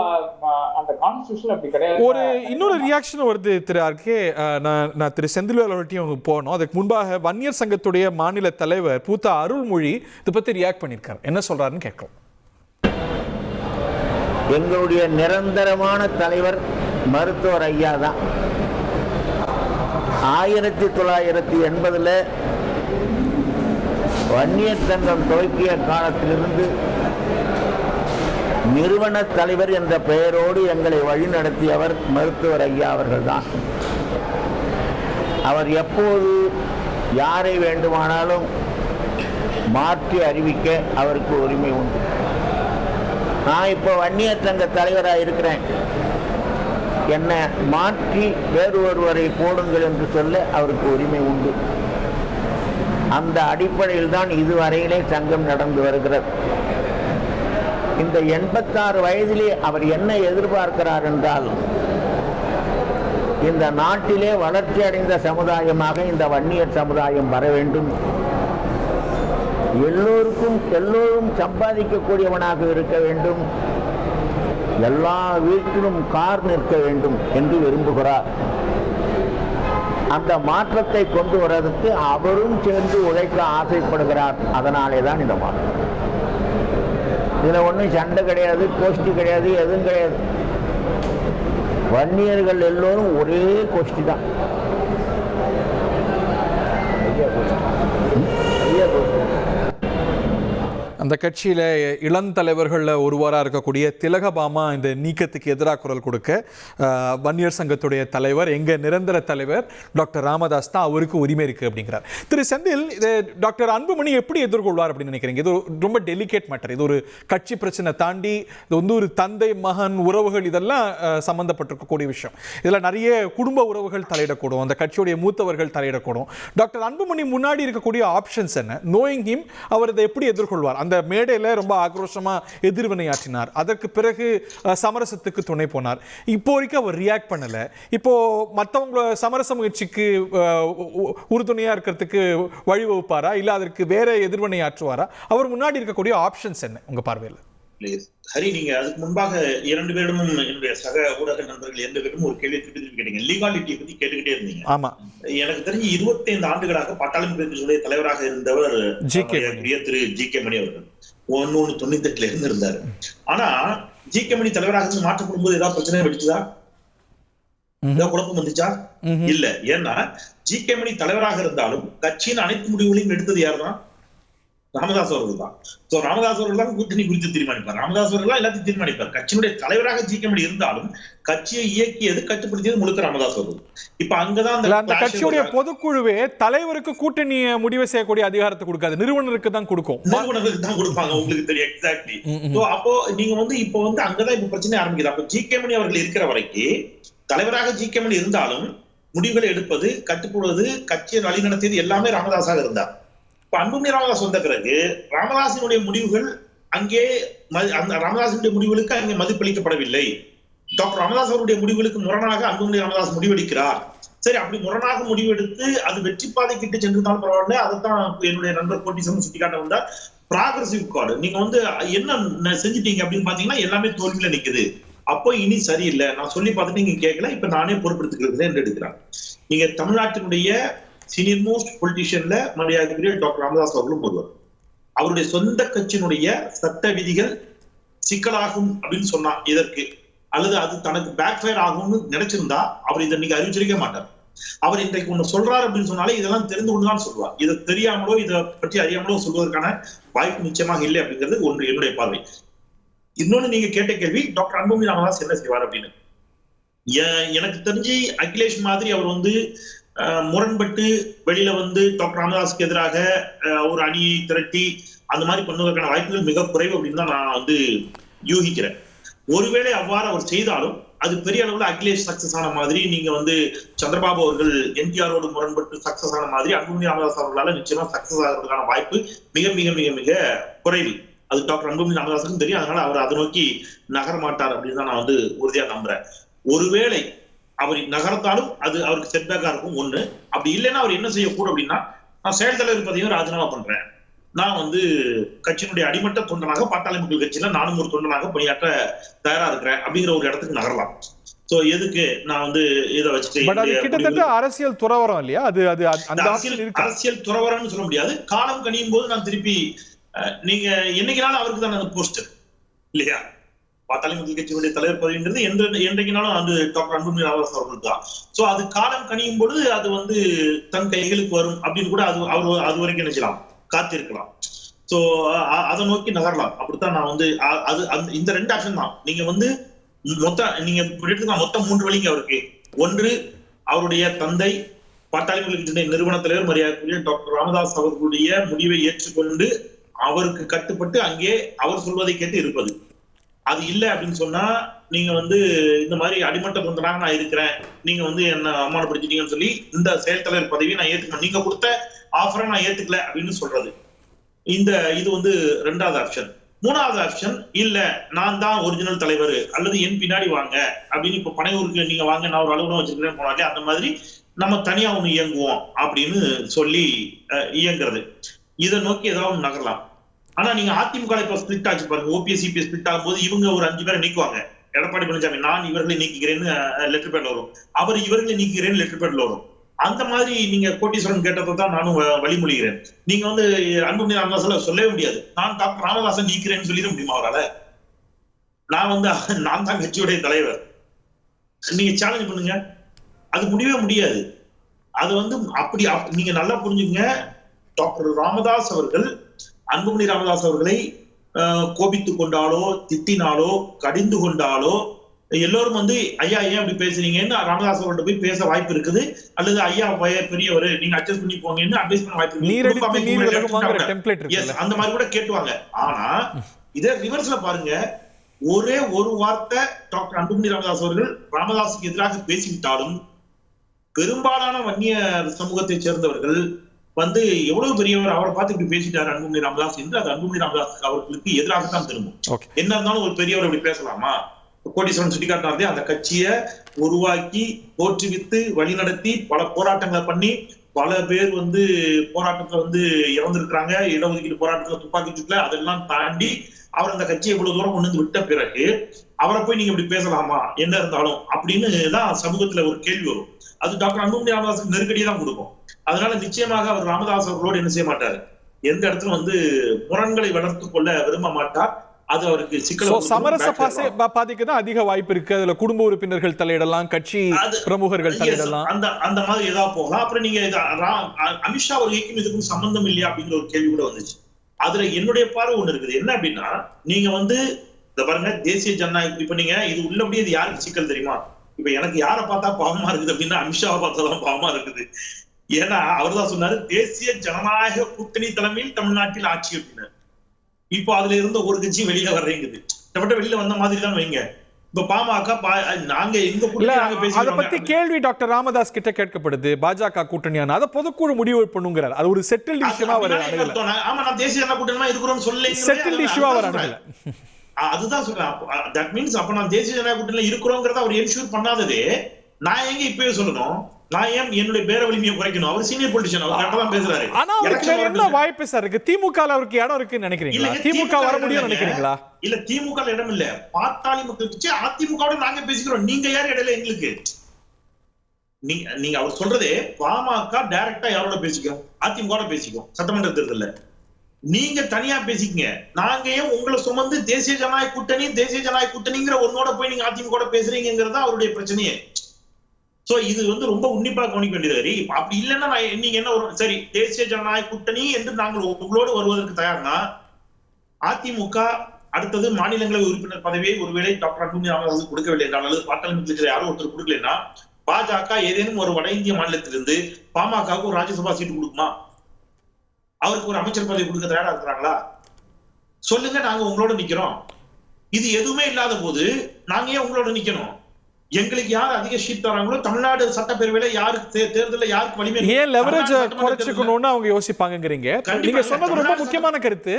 அந்த கான்ஸ்டிடியூஷன் அப்படி கிடையாது. ஒரு இன்னொரு ரியாக்ஷன் வருது திரு ஆர்கே. நான் திரு செந்தில்வேலையும் போனோம். அதுக்கு முன்பாக வன்னியர் சங்கத்துடைய மாநில தலைவர் பூத்தா அருள்மொழி இதை பத்தி ரியாக்ட் பண்ணியிருக்காரு. என்ன சொல்றாருன்னு கேட்கலாம். எங்களுடைய நிரந்தரமான தலைவர் மருத்துவர் ஐயா தான். 1980 வன்னியர் சங்கம் துவக்கிய காலத்திலிருந்து நிறுவன தலைவர் என்ற பெயரோடு எங்களை வழிநடத்தியவர் மருத்துவர் ஐயா அவர்கள்தான். அவர் எப்போது யாரை வேண்டுமானாலும் மாற்றி அறிவிக்க அவருக்கு உரிமை உண்டு. நான் இப்போ வன்னியர் சங்க தலைவராக இருக்கிறேன், என்னை மாற்றி வேறு ஒருவரை போடுங்கள் என்று சொல்ல அவருக்கு உரிமை உண்டு. அந்த அடிப்படையில் தான் இதுவரையிலே சங்கம் நடந்து வருகிறது. இந்த 86 வயதிலே அவர் என்ன எதிர்பார்க்கிறார் என்றால், இந்த நாட்டிலே வளர்ச்சி அடைந்த சமுதாயமாக இந்த வன்னியர் சமுதாயம் வர வேண்டும், எல்லோரும் சம்பாதிக்கக்கூடியவனாக இருக்க வேண்டும், எல்லா வீட்டிலும் கார் நிற்க வேண்டும் என்று விரும்புகிறார். அந்த மாற்றத்தை கொண்டு வருவதற்கு அவரும் சேர்ந்து உழைக்க ஆசைப்படுகிறார். அதனாலே தான் இந்த மாற்றம். இதில் ஒன்றும் சண்டை கிடையாது, கோஷ்டி கிடையாது, எதுவும் கிடையாது. வன்னியர்கள் எல்லோரும் ஒரே கோஷ்டி தான். அந்த கட்சியில் இளந்தலைவர்களில் ஒருவராக இருக்கக்கூடிய திலகபாமா இந்த நீக்கத்துக்கு எதிராக குரல் கொடுக்க வன்னியர் சங்கத்துடைய தலைவர், எங்கள் நிரந்தர தலைவர் டாக்டர் ராமதாஸ் தான் அவருக்கு உரிமை இருக்குது அப்படிங்கிறார். திரு செந்தில், இதை டாக்டர் அன்புமணி எப்படி எதிர்கொள்வார் அப்படின்னு நினைக்கிறீங்க? இது ரொம்ப டெலிகேட் மேட்டர். இது ஒரு கட்சி பிரச்சனை தாண்டி இது வந்து ஒரு தந்தை மகன் உறவுகள் இதெல்லாம் சம்மந்தப்பட்டிருக்கக்கூடிய விஷயம். இதில் நிறைய குடும்ப உறவுகள் தலையிடக்கூடும், அந்த கட்சியுடைய மூத்தவர்கள் தலையிடக்கூடும். டாக்டர் அன்புமணி முன்னாடி இருக்கக்கூடிய ஆப்ஷன்ஸ் என்ன? நோயிங் ஹிம், அவர் இதை எப்படி எதிர்கொள்வார்? அந்த மேடையில் ரொம்ப ஆக்ரோஷமா எதிர்வினையாற்றினார், அதற்கு பிறகு சமரசத்துக்கு துணை போனார். இப்போ வரைக்கும் அவர் ரியாக்ட் பண்ணல. இப்போ மற்றவங்க சமரச முயற்சிக்கு உறுதுணையா இருக்கிறதுக்கு வழிவகுப்பாரா, இல்ல அதற்கு வேற எதிர்வினையாற்றுவாரா? அவர் முன்னாடி இருக்கக்கூடிய ஆப்ஷன்ஸ் என்ன உங்க பார்வையில்? ஹரி, நீங்க அதுக்கு முன்பாக 2 பேரிடமும் என்னுடைய சக ஊடக நண்பர்கள் 2 பேரும் ஒரு கேள்வி திருப்பி கேட்டீங்க. லீகாலிட்டியை பத்தி கேட்டுக்கிட்டே இருந்தீங்க. ஆமா, எனக்கு தெரிஞ்சு 25 ஆண்டுகளாக பாட்டாளி மக்கள் தலைவராக இருந்தவர் திரு ஜி.கே. மணி அவர்கள். 1998 இருந்து இருந்தாரு. ஆனா ஜி.கே. மணி தலைவராக இருந்து மாற்றப்படும் போது ஏதாவது பிரச்சனை வெடிச்சுதா? ஏதாவது குழப்பம் வந்துச்சா? இல்ல. ஏன்னா ஜி.கே. மணி தலைவராக இருந்தாலும் கட்சியின் அனைத்து முடிவுகளையும் எடுத்தது யாருதான்? ராமதாஸ் அவர்கள் தான். சோ ராமதாஸ் அவர்கள் தான் கூட்டணி குறித்து தீர்மானிப்பார். ராமதாஸ் அவர்கள் தான் எல்லாத்தையும் தீர்மானிப்பார். கட்சியினுடைய தலைவராக ஜி.கே. மணி இருந்தாலும் கட்சியை இயக்கியது, கட்டுப்படுத்தியது முழுக்க ராமதாஸ் அவர்கள். இப்ப அங்கதான் அந்த கட்சியுடைய பொதுக்குழுவே தலைவருக்கு கூட்டணியை முடிவு செய்யக்கூடிய அதிகாரத்தை கொடுக்காது, நிறுவனருக்கு தான் கொடுக்கும். நிறுவனருக்கு தான் கொடுப்பாங்க, உங்களுக்கு தெரியும். எக்ஸாக்ட்லி. அப்போ நீங்க வந்து இப்போ வந்து அங்கதான் இப்ப பிரச்சனை ஆரம்பிக்குது. அப்போ ஜி.கே. மணி அவர்கள் இருக்கிற வரைக்கும் தலைவராக ஜி.கே. மணி இருந்தாலும் முடிவுகளை எடுப்பது, கட்டுப்படுவது, கட்சியை வழிநடத்தியது எல்லாமே ராமதாஸாக இருந்தார். அன்புமணி ராமதாஸ் வந்த பிறகு ராமதாசினுடைய முடிவுகள் அங்கே ராமதாசினுடைய முடிவுகளுக்கு அங்கே மதிப்பளிக்கப்படவில்லை. டாக்டர் ராமதாஸ் அவருடைய முடிவுகளுக்கு முரணாக அன்புமணி ராமதாஸ் முடிவெடுக்கிறார். சரி, அப்படி முரணாக முடிவெடுத்து அது வெற்றி பாதை கிட்ட சென்றிருந்தாலும் பரவாயில்ல. அதைத்தான் என்னுடைய நண்பர் கோட்டீசன் சுட்டிக்காட்ட வந்தார். ப்ராகிரசிவ் கார்டு நீங்க வந்து என்ன செஞ்சுட்டீங்க அப்படின்னு பாத்தீங்கன்னா எல்லாமே தோல்வியில நிக்குது. அப்போ இனி சரியில்லை, நான் சொல்லி பார்த்துட்டு நீங்க கேட்கல, இப்ப நானே பொறுப்பெடுத்துக்கிறது என்று எடுக்கிறாங்க. நீங்க தமிழ்நாட்டினுடைய சீனியர் மோஸ்ட் பொலிட்டிஷியன்ல மரியாதைக்குரிய டாக்டர் ராமதாஸ் அவர்களும் ஒருவர். அவருடைய சொந்த கட்சியினுடைய சட்ட விதிகள் சிக்கலாகும் அப்படின்னு சொன்னா இதற்கு, அல்லது அது தனக்கு பேக் ஃபயர் ஆகும்னு நினைச்சிருந்தா அவர் இதை இன்னைக்கு அறிவிச்சிருக்க மாட்டார். அவர் இன்றைக்கு ஒண்ணு சொல்றாரு அப்படின்னு சொன்னாலே இதெல்லாம் தெரிந்து கொண்டுதான் சொல்லுவார். இதை தெரியாமலோ இதை பற்றி அறியாமலோ சொல்வதற்கான வாய்ப்பு நிச்சயமாக இல்லை அப்படிங்கிறது ஒன்று என்னுடைய பார்வை. இன்னொன்னு, நீங்க கேட்ட கேள்வி டாக்டர் அன்புமணி ராமதாஸ் என்ன செய்வார் அப்படின்னு. எனக்கு தெரிஞ்சு அகிலேஷ் மாதிரி அவர் வந்து முரண்பட்டு வெளியில வந்து டாக்டர் ராமதாஸுக்கு எதிராக ஒரு அணியை திரட்டி அந்த மாதிரி பண்ணுவதற்கான வாய்ப்புகள் மிக குறைவு அப்படின்னு தான் நான் வந்து யூகிக்கிறேன். ஒருவேளை அவ்வாறு அவர் செய்தாலும் அது பெரிய அளவுல அகிலேஷ் சக்சஸ் ஆன மாதிரி, நீங்க வந்து சந்திரபாபு அவர்கள் என்டிஆரோடு முரண்பட்டு சக்சஸ் ஆன மாதிரி அன்புமணி ராமதாஸ் அவர்களால நிச்சயமா சக்சஸ் ஆகிறதுக்கான வாய்ப்பு மிக மிக மிக மிக குறைவு. அது டாக்டர் அன்புமணி ராமதாஸுக்கும் தெரியும். அதனால அவர் அதை நோக்கி நகர மாட்டார் அப்படின்னு தான் நான் வந்து உறுதியா நம்புறேன். ஒருவேளை அவர் நகரத்தாலும் அது அவருக்கு செட்பேக்கா இருக்கும் ஒண்ணு. அப்படி இல்லைன்னா அவர் என்ன செய்யக்கூடும் அப்படின்னா, நான் செயல் தலைவர் பதவியும் ராஜினாமா பண்றேன், நான் வந்து கட்சியினுடைய அடிமட்ட தொண்டனாக பாட்டாளி மக்கள் கட்சியில நானும் ஒரு தொண்டனாக பணியாற்ற தயாரா இருக்கிறேன் அப்படிங்கிற ஒரு இடத்துக்கு நகரலாம். சோ எதுக்கு நான் வந்து இதை வச்சுட்டு கிட்டத்தட்ட அரசியல் துறவரம் இல்லையா? அது அரசியல் துறவரம்னு சொல்ல முடியாது. காலம் கணியும் போது நான் திருப்பி நீங்க என்னைக்குனாலும் அவருக்கு தான் அந்த போஸ்ட் இல்லையா? பாட்டாளி மக்கள் கட்சியினுடைய தலைவர் பதவிங்கிறது என்றைக்குனாலும் அந்த டாக்டர் அன்புமணி ராமதாஸ் அவர்கள் தான். சோ அது காலம் கணியும் பொழுது அது வந்து தன் கைகளுக்கு வரும் அப்படின்னு கூட அது வரைக்கும் நினைக்கலாம், காத்திருக்கலாம். சோ அதை நோக்கி நகரலாம். அப்படித்தான் நான் வந்து இந்த 2 ஆப்ஷன் தான். நீங்க வந்து நீங்க மொத்தம் 3 வழிங்க அவருக்கு. ஒன்று, அவருடைய தந்தை பாட்டாளி மக்கள் கட்சியினுடைய நிறுவன தலைவர் மரியாதைக்குரிய டாக்டர் ராமதாஸ் அவர்களுடைய முடிவை ஏற்றுக்கொண்டு அவருக்கு கட்டுப்பட்டு அங்கே அவர் சொல்வதை கேட்டு இருப்பது. அது இல்லை அப்படின்னு சொன்னா நீங்க வந்து இந்த மாதிரி அடிமட்ட தொண்டனாக நான் இருக்கிறேன், நீங்க வந்து என்ன அவமானப்படுத்திட்டீங்கன்னு சொல்லி இந்த செயல் தலைவர் பதவியை நான் ஏத்துக்கணும், நீங்க கொடுத்த ஆஃபரை நான் ஏத்துக்கல அப்படின்னு சொல்றது. இது வந்து 2வது ஆப்ஷன். 3வது ஆப்ஷன், இல்ல நான் தான் ஒரிஜினல் தலைவர் அல்லது என் பின்னாடி வாங்க அப்படின்னு இப்ப பனையூருக்கு நீங்க வாங்க, நான் ஒரு அலுவலகம் வச்சிருக்கிறேன் போனாலே அந்த மாதிரி நம்ம தனியா ஒண்ணு இயங்குவோம் அப்படின்னு சொல்லி இயங்குறது. இதை நோக்கி ஏதாவது நகரலாம். ஆனா நீங்க அதிமுக இப்ப ஸ்பிளிட் ஆச்சு பாருங்க, ஓபிஎஸ் சிபிஎஸ் ஸ்பிளிட் ஆகும் போது இவங்க ஒரு 5 பேரை நீக்குவாங்க. எடப்பாடி பழனிசாமி நான் இவர்களை நீக்கிறேன்னு லெட்டர் பேட்ல வரும், அவர் இவர்களை நீக்கிறேன்னு லெட்டர் பேட்ல வரும். அந்த மாதிரி நீங்க கோட்டீஸ்வரன் கேட்டதை தான் நானும் வழிமொழிகிறேன். நீங்க வந்து அன்புமணி ராமதாஸ்ல சொல்லவே முடியாது, நான் டாக்டர் ராமதாசன் நீக்கிறேன்னு சொல்லிட முடியுமா அவரால? நான் தான் கட்சியுடைய தலைவர், நீங்க சேலஞ்ச் பண்ணுங்க, அது முடியவே முடியாது. அது வந்து அப்படி நீங்க நல்லா புரிஞ்சுங்க. டாக்டர் ராமதாஸ் அவர்கள் அன்புமணி ராமதாஸ் அவர்களை கோபித்து கொண்டாலோ திட்டினாலோ கடிந்து கொண்டாலோ எல்லோரும் வந்து ஐயா ஏன் அப்படி பேசுறீங்கன்னு ராமதாஸ் அவர்கிட்ட போய் பேச வாய்ப்பு இருக்குது. அல்லது ஐயா பெரியவர் நீங்க அட்ஜஸ்ட் பண்ணி போங்கன்னு அட்வைஸ் பண்ண வாய்ப்பு இருக்கு. அந்த மாதிரி கூட கேட்டுவாங்க. ஆனா இதை ரிவர்ஸ்ல பாருங்க, ஒரே ஒரு வார்த்தை டாக்டர் அன்புமணி ராமதாஸ் அவர்கள் ராமதாஸுக்கு எதிராக பேசிவிட்டாலும் பெரும்பாலான வன்னிய சமூகத்தை சேர்ந்தவர்கள் வந்து எவ்வளவு பெரியவர், அவரை பார்த்து இப்படி பேசிட்டாரு அன்புமணி ராமதாஸ் என்று அது அன்புமணி ராமதாஸ் அவர்களுக்கு எதிராகத்தான் திரும்பும். என்ன இருந்தாலும் ஒரு பெரியவர் இப்படி பேசலாமா? கோட்டீஸ்வரன் சுட்டிக்காட்டினார்தே அந்த கட்சியை உருவாக்கி தோற்றுவித்து வழிநடத்தி பல போராட்டங்களை பண்ணி பல பேர் வந்து போராட்டத்துல வந்து இறந்திருக்கிறாங்க, இடஒதுக்கீடு போராட்டத்துல துப்பாக்கி சூட்டுல அதெல்லாம் தாண்டி அவர் அந்த கட்சியை இவ்வளவு தூரம் கொண்டு வந்து விட்ட பிறகு அவரை போய் நீங்க இப்படி பேசலாமா என்ன இருந்தாலும் அப்படின்னு தான் சமூகத்துல ஒரு கேள்வி வரும். அது டாக்டர் அன்புமணி ராமதாஸுக்கு நெருக்கடியை தான் கொடுக்கும். அதனால நிச்சயமாக அவர் ராமதாஸ் அவர்களோடு என்ன செய்ய மாட்டாரு, எந்த இடத்துல வந்து முரண்களை வளர்த்து கொள்ள விரும்ப மாட்டார். அது அவருக்கு சிக்கல். சமரச பாதைக்கு தான் அதிக வாய்ப்பு இருக்கு. அதுல குடும்ப உறுப்பினர்கள் தலையிடலாம், கட்சி பிரமுகர்கள் தலையிடலாம், அந்த மாதிரி ஏதாவது போகலாம். அப்புறம் நீங்க அமித்ஷா அவர்களுக்கும் இதுக்கும் சம்பந்தம் இல்லையா அப்படிங்கிற ஒரு கேள்வி கூட வந்துச்சு. அதுல என்னுடைய பார்வை ஒண்ணு இருக்குது. என்ன அப்படின்னா, நீங்க வந்து இந்த பாருங்க தேசிய ஜனநாயகம், இப்ப நீங்க இது உள்ளபடியே இது யாருக்கு சிக்கல் தெரியுமா? இப்ப எனக்கு யாரை பார்த்தா பாவமா இருக்குது அப்படின்னா அமித்ஷாவை பார்த்தாதான் பாவமா இருக்குது. ஏன்னா அவர் தான் சொன்னாரு தேசிய ஜனநாயக கூட்டணி தலைமையில் தமிழ்நாட்டில் ஆட்சி அப்படின்னாரு. இப்போ அதுல இருந்த ஒரு கட்சி வெளியில வர்றேங்குது, வெளியில வந்த மாதிரி தான் வைங்க. இப்ப பாமக நாங்க எங்க அத பத்தி கேள்வி டாக்டர் ராமதாஸ் கிட்ட கேட்கப்படுது, பாஜக கூட்டணியான அதை பொதுக்குழு முடிவு பண்ணுங்கிறார். அது ஒரு செட்டில்டு இஷ்யூவா வர அணுகல. ஆமா, நான் தேசிய ஜனநாயக கூட்டணிமா இருக்கிறோம்னு சொல்லல, செட்டில்டு இஷ்யூவா வர அணுகல. அதுதான் சொல்றேன். தட் மீன்ஸ் அப்ப நான் தேசிய ஜனநாயக கூட்டணியில இருக்கிறோங்கிறத அவர் என்ஷூர் பண்ணாததே நான் எங்க இப்பவே சொல்லணும், நான் ஏன் என்னுடைய பேர வலிமையை குறைக்கணும்? அவர் சீனியர் பொலிட்டிஷியன், அவர் கரெக்டா தான் பேசுறாரு. ஆனா அவருக்கு வேற என்ன வாய்ப்பு சார் இருக்கு? திமுக அவருக்கு இடம் இருக்குன்னு நினைக்கிறீங்களா? திமுக வர முடியும்னு நினைக்கிறீங்களா? இல்ல, திமுக இடம் இல்ல, பாட்டாளி மக்கள் கட்சி அதிமுகவோட நாங்க பேசிக்கிறோம், நீங்க யார் இடையில எங்களுக்கு? நீங்க அவர் சொல்றதே பாமக டைரக்டா யாரோட பேசிக்கிறோம்? அதிமுக பேசிக்கிறோம் சட்டமன்ற தேர்தல்ல. நீங்க தனியா பேசிக்கங்க, நாங்க ஏன் உங்களை சுமந்து தேசிய ஜனநாயக கூட்டணிங்கிற ஒன்னோட போய் நீங்க அதிமுக பேசுறீங்கிறது அவருடைய பிரச்சனையே. சோ இது வந்து ரொம்ப உன்னிப்பா கவனிக்க வேண்டியது. அப்படி இல்லைன்னா நீங்க என்ன ஒரு சரி தேசிய ஜனநாயக கூட்டணி என்று நாங்கள் உங்களோடு வருவதற்கு தயார்னா அதிமுக அடுத்தது மாநிலங்களவை உறுப்பினர் பதவியை ஒருவேளை டாக்டர் அன்புமணி ராமதாஸ் கொடுக்கவில்லை என்றால் அல்லது பாட்டாளி மக்கள் யாரும் ஒருத்தர் கொடுக்கலன்னா பாஜக ஏதேனும் ஒரு வட இந்திய மாநிலத்திலிருந்து பாமகவுக்கு ஒரு ராஜ்யசபா சீட்டு கொடுக்குமா? அவருக்கு ஒரு அமைச்சர் பதவி கொடுக்க தயாரா இருக்கிறாங்களா? சொல்லுங்க, நாங்க உங்களோட நிக்கிறோம். இது எதுவுமே இல்லாத போது நாங்க ஏன் உங்களோட நிக்கணும்? எங்களுக்கு யார் அதிக சீட் தராங்களோ தமிழ்நாடு சட்டப்பேரவையில யாருக்கு தேர்தலில் யாருக்கு வலிமை, ஏன் லெவரேஜ் குறைச்சுக்கணும்னு அவங்க யோசிப்பாங்கங்கறீங்க. நீங்க சொன்னது ரொம்ப முக்கியமான கருத்து.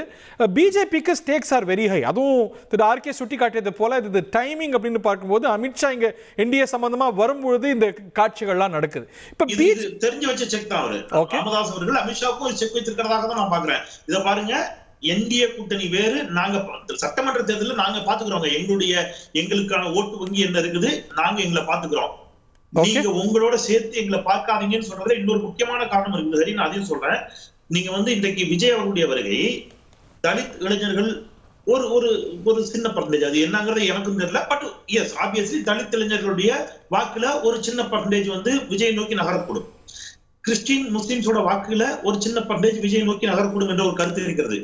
பிஜேபிக்கு ஸ்டேக்ஸ் ஆர் வெரி ஹை. அதுவும் திரு ஆர்கே சுட்டி காட்டியது போல இது டைமிங் அப்படின்னு பார்க்கும்போது அமித்ஷா இங்க என்டிஏ சம்பந்தமா வரும்போது இந்த காட்சிகள்லாம் நடக்குது. இப்ப தெரிஞ்சு வச்ச செக் தான் அவரு ராமதாஸ் அவர்கள் அமித்ஷாவுக்கும் செக் வைத்திருக்கிறதாக தான் நான் பாக்குறேன். இதை பாருங்க, என்டிஏ கூட்டணி வேறு, நாங்க சட்டமன்ற தேர்தலில் நாங்க பாத்துக்கிறோம், எங்களுக்கான ஓட்டு வங்கி என்ன இருக்குது, நாங்க எங்களை பாத்துக்கிறோம். நீங்க உங்களோட சேர்த்து எங்களை பார்க்காதீங்கன்னு சொல்றதுல இன்னொரு முக்கியமான காரணம் இருக்குது. சரி, நான் அதையும் சொல்றேன். நீங்க வந்து இன்றைக்கு விஜய் அவர்களுடைய வருகை தலித் இளைஞர்கள் ஒரு சின்ன பர்சன்டேஜ், அது என்னங்கிறது எனக்கும் தெரியல, பட் எஸ் ஆப்வியஸ்லி தலித் இளைஞர்களுடைய வாக்குல ஒரு சின்ன பர்சன்டேஜ் வந்து விஜய் நோக்கி நகரக்கூடும். கிறிஸ்டின் முஸ்லிம்ஸோட வாக்குல ஒரு சின்ன பர்சன்டேஜ் விஜய் நோக்கி நகரக்கூடும் என்ற ஒரு கருத்து இருக்கிறது.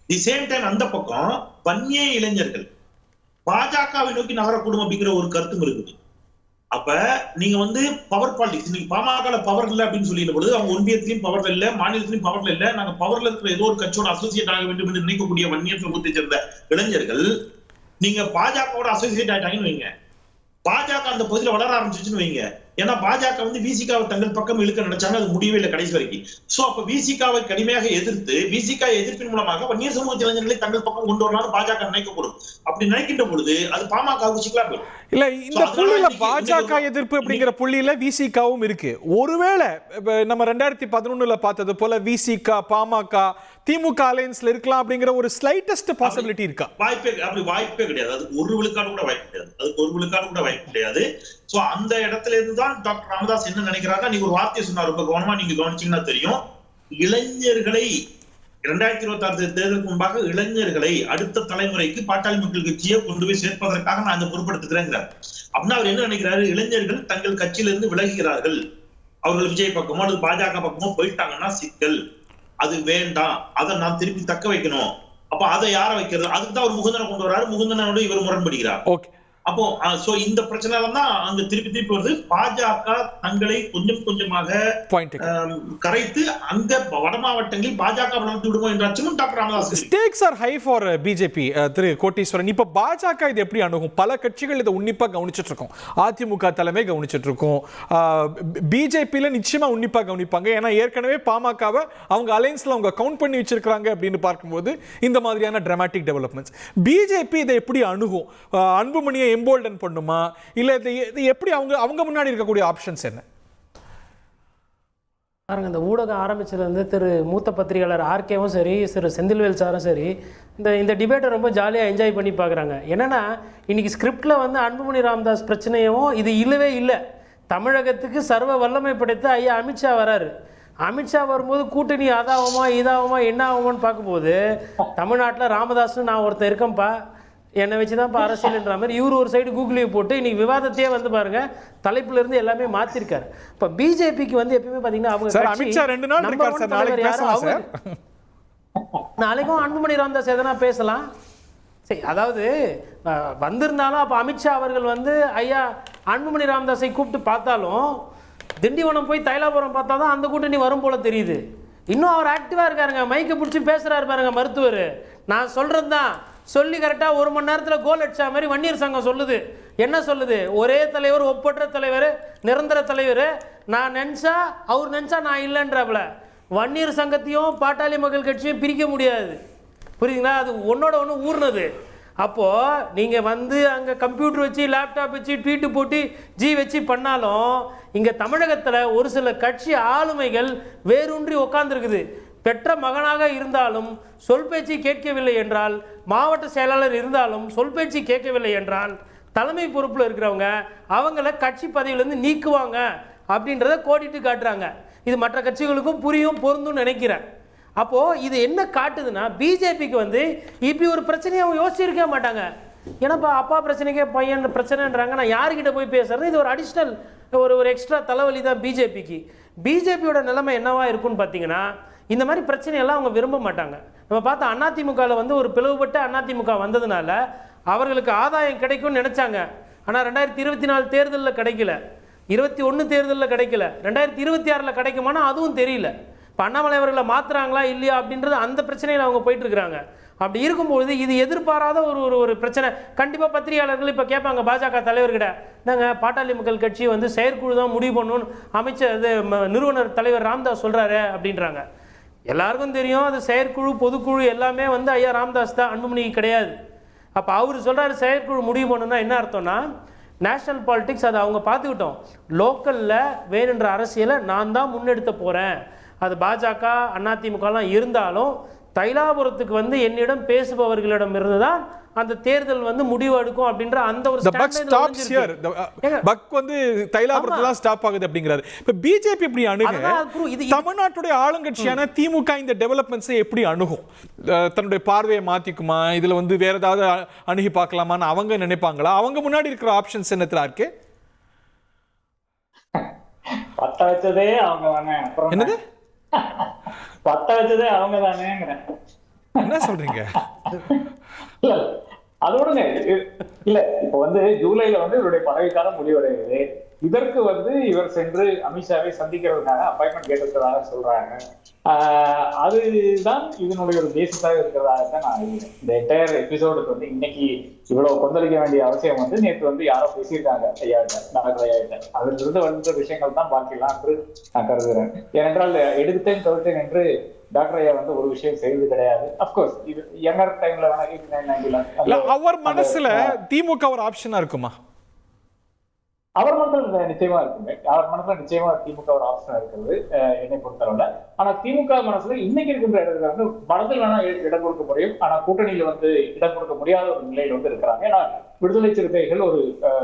தி சேம் டைம் அந்த பக்கம் வன்னிய இளைஞர்கள் பாஜகவை நோக்கி நகரக்கூடும் அப்படிங்கிற ஒரு கருத்தும் இருக்குது. அப்ப நீங்க வந்து பவர் பாலிடிக்ஸ், நீங்க பாமக பவர் இல்லை அப்படின்னு சொல்லிட்ட பொழுது அவங்க ஒன்றியத்திலையும் பவர்ல இல்ல, மாநிலத்திலையும் பவர்ல இல்ல, நாங்க பவர்ல இருக்கிற ஏதோ ஒரு கட்சியோட அசோசியேட் ஆக வேண்டும் என்று நினைக்கக்கூடிய வன்னிய சமூகத்தை சேர்ந்த இளைஞர்கள் நீங்க பாஜகவோட அசோசியேட் ஆயிட்டாங்கன்னு வைங்க, பாஜக அந்த பகுதியில் வளர ஆரம்பிச்சிச்சுன்னு வைங்க. ஏன்னா பாஜக வந்து விசிகாவை தங்கள் பக்கம் இழுக்க நினைச்சாங்க, அது முடியவே இல்லை கடைசி வரைக்கும். சோ அப்ப விசிகாவை கடுமையாக எதிர்த்து விசிகா எதிர்ப்பின் மூலமாக வன்னியர் சமூக இளைஞர்களை தங்கள் பக்கம் கொண்டு வரலாம்னு பாஜக நினைக்கக்கூடும். அப்படி நினைக்கின்ற பொழுது அது பாமகவுக்கு சிக்கலா போயிடும். இல்ல இந்த புள்ளியில பாஜக எதிர்ப்பு அப்படிங்கிற புள்ளியில விசிகாவும் இருக்கு. ஒருவேளை நம்ம 2011 பார்த்தது போல விசிகா பாமக திமுக அலையன்ஸ்ல இருக்கலாம் அப்படிங்கிற ஒரு ஸ்லைட்டஸ்ட் பாசிபிலிட்டி இருக்கா? வாய்ப்பே கிடையாது. அதுக்கு ஒரு விழுக்காடு கூட வாய்ப்பு கிடையாது. சோ அந்த இடத்துல இருந்து தான் டாக்டர் ராமதாஸ் என்ன நினைக்கிறாங்க, நீங்க ஒரு வார்த்தையை சொன்னார், ரொம்ப கவனமா நீங்க கவனிச்சீங்கன்னா தெரியும். இளைஞர்களை 2026 தேர்தலுக்கு முன்பாக இளைஞர்களை அடுத்த தலைமுறைக்கு பாட்டாளி மக்கள் கட்சியை கொண்டு போய் சேர்ப்பதற்காக நான் அந்த பொறுப்படுத்துகிறேங்கிறார். அப்படின்னா அவர் என்ன நினைக்கிறாரு, இளைஞர்கள் தங்கள் கட்சியிலிருந்து விலகுகிறார்கள், அவர்கள் விஜய் பக்கமோ அல்லது பாஜக பக்கமோ போயிட்டாங்கன்னா சிக்கல், அது வேண்டாம், அதை நான் திருப்பி தக்க வைக்கணும். அப்ப அதை யார வைக்கிறது, அதுக்கு தான் ஒரு முகுந்தனை கொண்டு வராரு, முகுந்தனோட இவர் முரண்படுகிறார். அப்போ சோ இந்த பிரச்சனை தான் அங்க திருப்பி வருது. பாஜக தங்களை கொஞ்சம் கொஞ்சமாக கரைத்து அந்த வட மாவட்டங்களில் பாஜக வளர்த்து விடுமோ என்ற அச்சமும் doctor Ramadoss. Stakes are high for BJP. Thiru Kotteeswaran, இப்ப பாஜக இது எப்படி அணுகும்? பல கட்சிகள் இதை உன்னிப்பா கவனிச்சுட்டு இருக்கோம், அதிமுக தலைமை கவனிச்சுட்டு இருக்கோம், பிஜேபியில நிச்சயமா உன்னிப்பா கவனிப்பாங்க. ஏன்னா ஏற்கனவே பாமகவை அவங்க அலையன்ஸ்ல அவங்க கவுண்ட் பண்ணி வச்சிருக்காங்க அப்படின்னு பார்க்கும்போது இந்த மாதிரியான டிராமாட்டிக் டெவலப்மெண்ட்ஸ். பிஜேபி இதை எப்படி அணுகும்? அன்புமணியை எம்போல்டன் பண்ணுமா, இல்ல இது எப்படி அவங்க முன்னாடி இருக்கக்கூடிய ஆப்ஷன்ஸ் என்ன? பாருங்க, இந்த ஊடகம் ஆரம்பிச்சதுலேருந்து திரு மூத்த பத்திரிகையாளர் ஆர்கேவும் சரி, திரு செந்தில்வேல் சாரும் சரி, இந்த டிபேட்டை ரொம்ப ஜாலியாக என்ஜாய் பண்ணி பார்க்குறாங்க. என்னென்னா இன்னைக்கு ஸ்கிரிப்டில் வந்து அன்புமணி ராமதாஸ் பிரச்சனையும் இது இல்லவே இல்லை. தமிழகத்துக்கு சர்வ வல்லமை படைத்த ஐயா அமித்ஷா வராரு. அமித்ஷா வரும்போது கூட்டணி அதாகுமா இதாகுமா என்ன ஆகுமான்னு பார்க்கும்போது தமிழ்நாட்டில் ராமதாஸ்னு நான் ஒருத்தர் இருக்கேன்ப்பா, என்னை வச்சு தான் இப்போ அரசியல்ன்ற மாதிரி இவர் ஒரு சைடு கூகுளையும் போட்டு இன்னைக்கு விவாதத்தையே வந்து பாருங்க தலைப்புல இருந்து எல்லாமே மாத்திருக்காரு. இப்போ பிஜேபிக்கு வந்து எப்பயுமே பாத்தீங்கன்னா அவங்க அமித்ஷா 2 நாள் இருக்கார் சார், நாளைக்கு பேசலாம் சார். நாளைக்கும் அன்புமணி ராமதாஸ் எதனா பேசலாம். சரி, அதாவது வந்திருந்தாலும் அப்போ அமித்ஷா அவர்கள் வந்து ஐயா அன்புமணி ராமதாஸை கூப்பிட்டு பார்த்தாலும் திண்டிவனம் போய் தைலாபுரம் பார்த்தா தான் அந்த கூட்டணி வரும் போல தெரியுது. இன்னும் அவர் ஆக்டிவாக இருக்காருங்க, மைக்கை பிடிச்சி பேசுகிறாரு பாருங்க மருத்துவர். நான் சொல்கிறது தான் சொல்லி கரெக்டாக 1 மணி நேரத்தில் கோல் அடிச்சா மாதிரி வன்னியர் சங்கம் சொல்லுது. என்ன சொல்லுது? ஒரே தலைவர், ஒப்பற்ற தலைவர், நிரந்தர தலைவர், நான் நினச்சா அவர் நினச்சா நான் இல்லைன்றாப்புல. வன்னியர் சங்கத்தையும் பாட்டாளி மக்கள் கட்சியும் பிரிக்க முடியாது, புரியுதுங்களா? அது ஒன்னோட ஒன்று ஊர்னது. அப்போது நீங்கள் வந்து அங்கே கம்ப்யூட்டர் வச்சு லேப்டாப் வச்சு ட்வீட்டு போட்டு வச்சு பண்ணாலும் இங்கே தமிழகத்தில் ஒரு சில கட்சி ஆளுமைகள் வேரூன்றி உட்காந்துருக்குது. பெற்ற மகனாக இருந்தாலும் சொல் பேச்சு கேட்கவில்லை என்றால், மாவட்ட செயலாளர் இருந்தாலும் சொல் பேச்சு கேட்கவில்லை என்றால், தலைமை பொறுப்பில் இருக்கிறவங்க அவங்கள கட்சி பதவியிலேருந்து நீக்குவாங்க அப்படின்றத கோடிட்டு காட்டுறாங்க. இது மற்ற கட்சிகளுக்கும் புரியும் பொருந்தும் நினைக்கிறேன். அப்போது இது என்ன காட்டுதுன்னா, பிஜேபிக்கு வந்து இப்படி ஒரு பிரச்சனையை அவங்க யோசிச்சிருக்க மாட்டாங்க. ஏன்னாப்பா அப்பா பிரச்சனைக்கே பையன் பிரச்சனைன்றாங்க, நான் யார்கிட்ட போய் பேசுறது? இது ஒரு அடிஷ்னல் ஒரு எக்ஸ்ட்ரா தலைவலி தான் பிஜேபிக்கு. பிஜேபியோட நிலைமை என்னவா இருக்குன்னு பார்த்தீங்கன்னா, இந்த மாதிரி பிரச்சனையெல்லாம் அவங்க விரும்ப மாட்டாங்க. நம்ம பார்த்தா அதிமுகவில் வந்து ஒரு பிளவுபட்ட அதிமுக வந்ததுனால அவர்களுக்கு ஆதாயம் கிடைக்கும்னு நினச்சாங்க. ஆனால் 2024 தேர்தலில் கிடைக்கல, 21 தேர்தலில் கிடைக்கல, 2026 கிடைக்குமானா அதுவும் தெரியல. இப்போ அண்ணாமலை அவர்களை மாற்றுறாங்களா இல்லையா அப்படின்றது அந்த பிரச்சனையில் அவங்க போயிட்டுருக்குறாங்க. அப்படி இருக்கும்போது இது எதிர்பாராத ஒரு பிரச்சனை. கண்டிப்பாக பத்திரிகையாளர்கள் இப்போ கேட்பாங்க பாஜக தலைவர்கிட்ட, நாங்கள் பாட்டாளி மக்கள் கட்சி வந்து செயற்குழு தான் முடிவு பண்ணணும்னு அமைச்சர் இது நிறுவனர் தலைவர் ராமதாஸ் சொல்கிறாரு அப்படின்றாங்க. எல்லாருக்கும் தெரியும் அது செயற்குழு பொதுக்குழு எல்லாமே வந்து ஐயா ராமதாஸ் தான், அன்புமணி கிடையாது. அப்போ அவர் சொல்கிறாரு செயற்குழு முடிவு பண்ணணும்னா என்ன அர்த்தம்னா, நேஷனல் பாலிடிக்ஸ் அதை அவங்க பார்த்துக்கிட்டோம், லோக்கலில் வேணுன்ற அரசியலை நான் தான் முன்னெடுத்த போகிறேன். அது பாஜக அதிமுகலாம் இருந்தாலும் தைலாபுரத்துக்கு வந்து என்னிடம் பேசுபவர்களிடம் இருந்து தான் அந்த தேர்தல் வந்து முடிவு எடுக்கும் அப்படின்ற அந்த ஒரு பக் வந்து தைலாபுரத்துல ஸ்டாப் ஆகுது அப்படிங்கிறாரு. இப்ப பிஜேபி எப்படி அணுகு, தமிழ்நாட்டுடைய ஆளுங்கட்சியான திமுக இந்த டெவலப்மெண்ட்ஸை எப்படி அணுகும்? தன்னுடைய பார்வையை மாத்திக்குமா, இதுல வந்து வேற ஏதாவது அணுகி பார்க்கலாமான்னு அவங்க நினைப்பாங்களா? அவங்க முன்னாடி இருக்கிற ஆப்ஷன்ஸ் என்னத்துல இருக்கு? பத்த வச்சதே அவங்க தானே, என்னது பத்த வச்சதே அவங்க தானேங்கிறேன். என்ன சொல்றீங்க? இல்ல அதோட இல்ல இப்ப வந்து ஜூலைல வந்து இவருடைய பதவிக்காலம் முடிவடையுது. இதற்கு வந்து இவர் சென்று அமித்ஷாவை சந்திக்கிறதுக்காக அப்பாயின்மெண்ட் கேட்டிருக்கிறதாக சொல்றாங்க. அதுதான் இதனுடைய ஒரு பேசிஸாக இருக்கிறதாக தான் நான் அறிகிறேன். இந்த என்டையர் எபிசோடுக்கு வந்து இன்னைக்கு இவ்வளவு கொந்தளிக்க வேண்டிய அவசியம் வந்து நேற்று வந்து யாரோ பேசியிருக்காங்க ஐயாட்ட, டாக்டர் ஐயாட்ட. அதிலிருந்து வந்த விஷயங்கள் தான் பாக்கலாம் என்று நான் கருதுகிறேன். ஏனென்றால் எடுத்தேன் தவிர்த்தேன் என்று டாக்டர் ஐயா வந்து ஒரு விஷயம் செய்வது கிடையாது. அப்கோர்ஸ் இது யங்கர் டைம்ல வேணா 89-90 அவர் மனசுல திமுக ஒரு ஆப்ஷனா இருக்குமா? அவர் மனசுல நிச்சயமா இருக்குங்க. அவர் மனசுல நிச்சயமா திமுக ஒரு ஆப்ஷனா இருக்கிறது என்னை பொறுத்தளவுல. ஆனா திமுக மனசுல இன்னைக்கு இருக்கின்ற இடத்துல வந்து மனதில் வேணா இடம் கொடுக்க முடியும், ஆனா கூட்டணியில வந்து இடம் கொடுக்க முடியாத ஒரு நிலையில வந்து இருக்கிறாங்க. ஏன்னா விடுதலை சிறுத்தைகள் ஒரு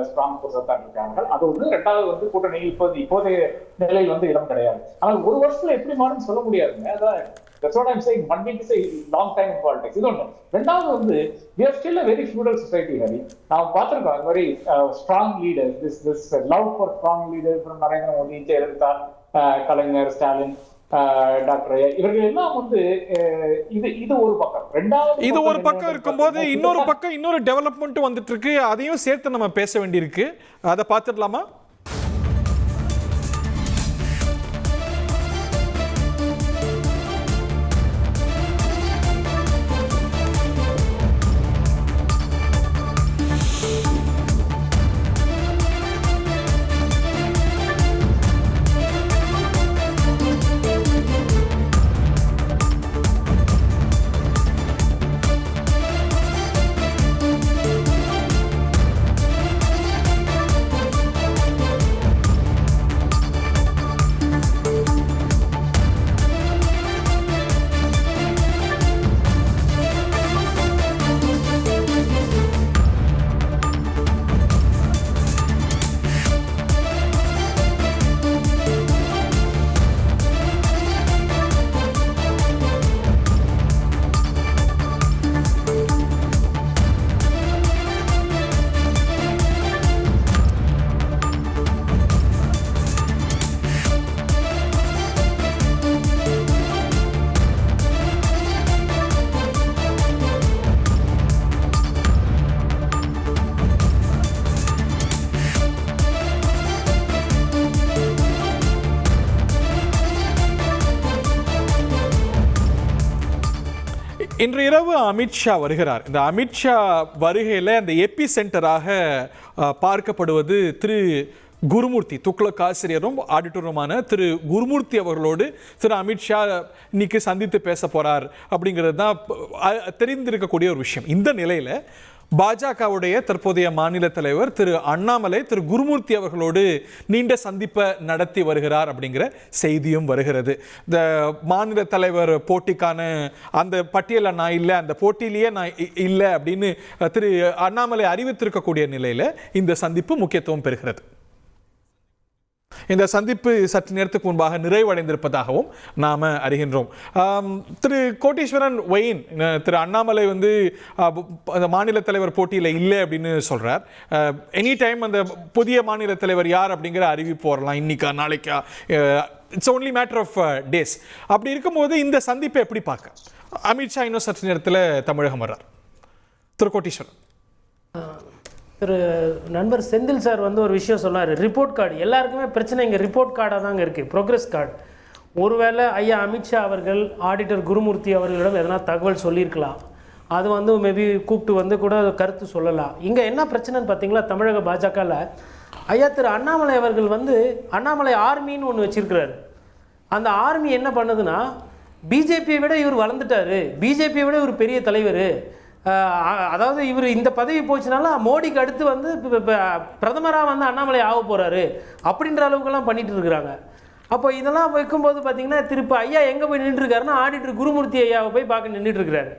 ஸ்ட்ராங் போர்ஸாத்தான் இருக்காங்க. அது ஒண்ணு. ரெண்டாவது வந்து கூட்டணியில் இப்போதைய நிலையில் வந்து இடம் கிடையாது. ஆனால் ஒரு வருஷத்துல எப்படி மாறும் சொல்ல முடியாதுங்க. அதான் that's what I'm saying. One week is a long time in politics. இது ஒண்ணு. ரெண்டாவது வந்து we are still a very feudal society, Hari. நாம் பார்த்திருக்கோம் very strong leaders. This love for strong leaders from Narendra Modi, Jayalalithaa, Kalaignar, Stalin, doctor ஐயா, இவர்கள் எல்லாம் வந்து இது ஒரு பக்கம். ரெண்டாவது இது ஒரு பக்கம் இருக்கும்போது இன்னொரு பக்கம் இன்னொரு டெவலப்மெண்ட் வந்துட்டு இருக்கு. அதையும் சேர்த்து நம்ம பேச வேண்டியிருக்கு. அதை பார்த்துடலாமா? இன்று இரவு அமித்ஷா வருகிறார். இந்த அமித்ஷா வருகையில் அந்த எபி சென்டராக பார்க்கப்படுவது திரு குருமூர்த்தி, துக்ளக் ஆசிரியரும் ஆடிட்டருமான திரு குருமூர்த்தி அவர்களோடு திரு அமித்ஷா இன்னைக்கு சந்தித்து பேச போறார் அப்படிங்கிறது தான் தெரிந்திருக்கக்கூடிய ஒரு விஷயம். இந்த நிலையில் பாஜகவுடைய தற்போதைய மாநில தலைவர் திரு அண்ணாமலை திரு குருமூர்த்தி அவர்களோடு நீண்ட சந்திப்பை நடத்தி வருகிறார் அப்படிங்கிற செய்தியும் வருகிறது. இந்த மாநில தலைவர் போட்டிக்கான அந்த பட்டியலில் நான் இல்லை, அந்த போட்டியிலேயே நான் இல்லை அப்படின்னு திரு அண்ணாமலை அறிவித்திருக்கக்கூடிய நிலையில் இந்த சந்திப்பு முக்கியத்துவம் பெறுகிறது. இந்த சந்திப்பு சற்று நேரத்துக்கு முன்பாக நிறைவடைந்திருப்பதாகவும் நாம் அறிகின்றோம். திரு கோட்டீஸ்வரன் ஒயின், திரு அண்ணாமலை வந்து அந்த மாநில தலைவர் போட்டியில் இல்லை அப்படின்னு சொல்கிறார். எனி டைம் அந்த புதிய மாநில தலைவர் யார் அப்படிங்கிற அறிவிப்பு வரலாம், இன்னைக்கா நாளைக்கா, it's only matter of days. அப்படி இருக்கும்போது இந்த சந்திப்பை எப்படி பார்க்க? அமித்ஷா இன்னும் சற்று நேரத்தில் தமிழகம் வர்றார். திரு கோட்டீஸ்வரன், திரு நண்பர் செந்தில் சார் வந்து ஒரு விஷயம் சொன்னார். ரிப்போர்ட் கார்டு எல்லாருக்குமே பிரச்சனை இங்கே ரிப்போர்ட் கார்டாக தாங்க இருக்குது, ப்ரோக்ரஸ் கார்டு. ஒருவேளை ஐயா அமித்ஷா அவர்கள் ஆடிட்டர் குருமூர்த்தி அவர்களிடம் எதனா தகவல் சொல்லியிருக்கலாம், அது வந்து மேபி கூப்பிட்டு வந்து கூட கருத்து சொல்லலாம். இங்கே என்ன பிரச்சனைன்னு பார்த்தீங்களா, தமிழக பாஜகவில் ஐயா திரு அண்ணாமலை அவர்கள் வந்து அண்ணாமலை ஆர்மின்னு ஒன்று வச்சுருக்கிறாரு. அந்த ஆர்மி என்ன பண்ணுதுன்னா, பிஜேபியை விட இவர் வளர்ந்துட்டார், பிஜேபியை விட இவர் பெரிய தலைவர், அதாவது இவர் இந்த பதவி போச்சுனால மோடிக்கு அடுத்து வந்து பிரதமராக வந்து அண்ணாமலை ஆக போகிறாரு அப்படின்ற அளவுக்குலாம் பண்ணிட்டு இருக்கிறாங்க. அப்போ இதெல்லாம் வைக்கும்போது பார்த்தீங்கன்னா திருப்பி ஐயா எங்கே போய் நின்றுருக்காருன்னா ஆடிட்டர் குருமூர்த்தி ஐயாவை போய் பார்க்க நின்றுட்டுருக்கிறாரு.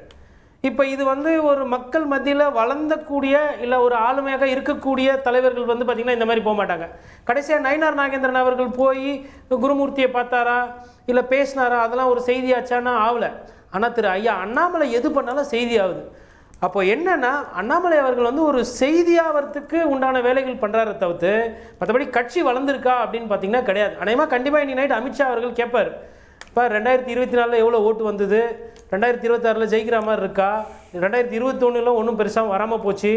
இப்போ இது வந்து ஒரு மக்கள் மத்தியில் வளர்ந்தக்கூடிய இல்லை ஒரு ஆளுமையாக இருக்கக்கூடிய தலைவர்கள் வந்து பார்த்திங்கன்னா இந்த மாதிரி போக மாட்டாங்க. கடைசியாக நயினார் நாகேந்திரன் அவர்கள் போய் குருமூர்த்தியை பார்த்தாரா இல்லை பேசினாரா, அதெல்லாம் ஒரு செய்தியாச்சானா ஆகலை. ஆனால் திரு ஐயா அண்ணாமலை எது பண்ணாலும் செய்தி ஆகுது. அப்போ என்னென்னா அண்ணாமலை அவர்கள் வந்து ஒரு செய்தியாகிறதுக்கு உண்டான வேலைகள் பண்ணுறாரு தவிர்த்து மற்றபடி கட்சி வளர்ந்துருக்கா அப்படின்னு பார்த்தீங்கன்னா கிடையாது. அநேகமாக கண்டிப்பாக இன்னைக்கு நைட் அமித்ஷா அவர்கள் கேட்பார், இப்போ 2024 எவ்வளோ ஓட்டு வந்தது, 2026 ஜெயிக்கிற மாதிரி இருக்கா, 2021 ஒன்றும் பெருசாக வராமல் போச்சு,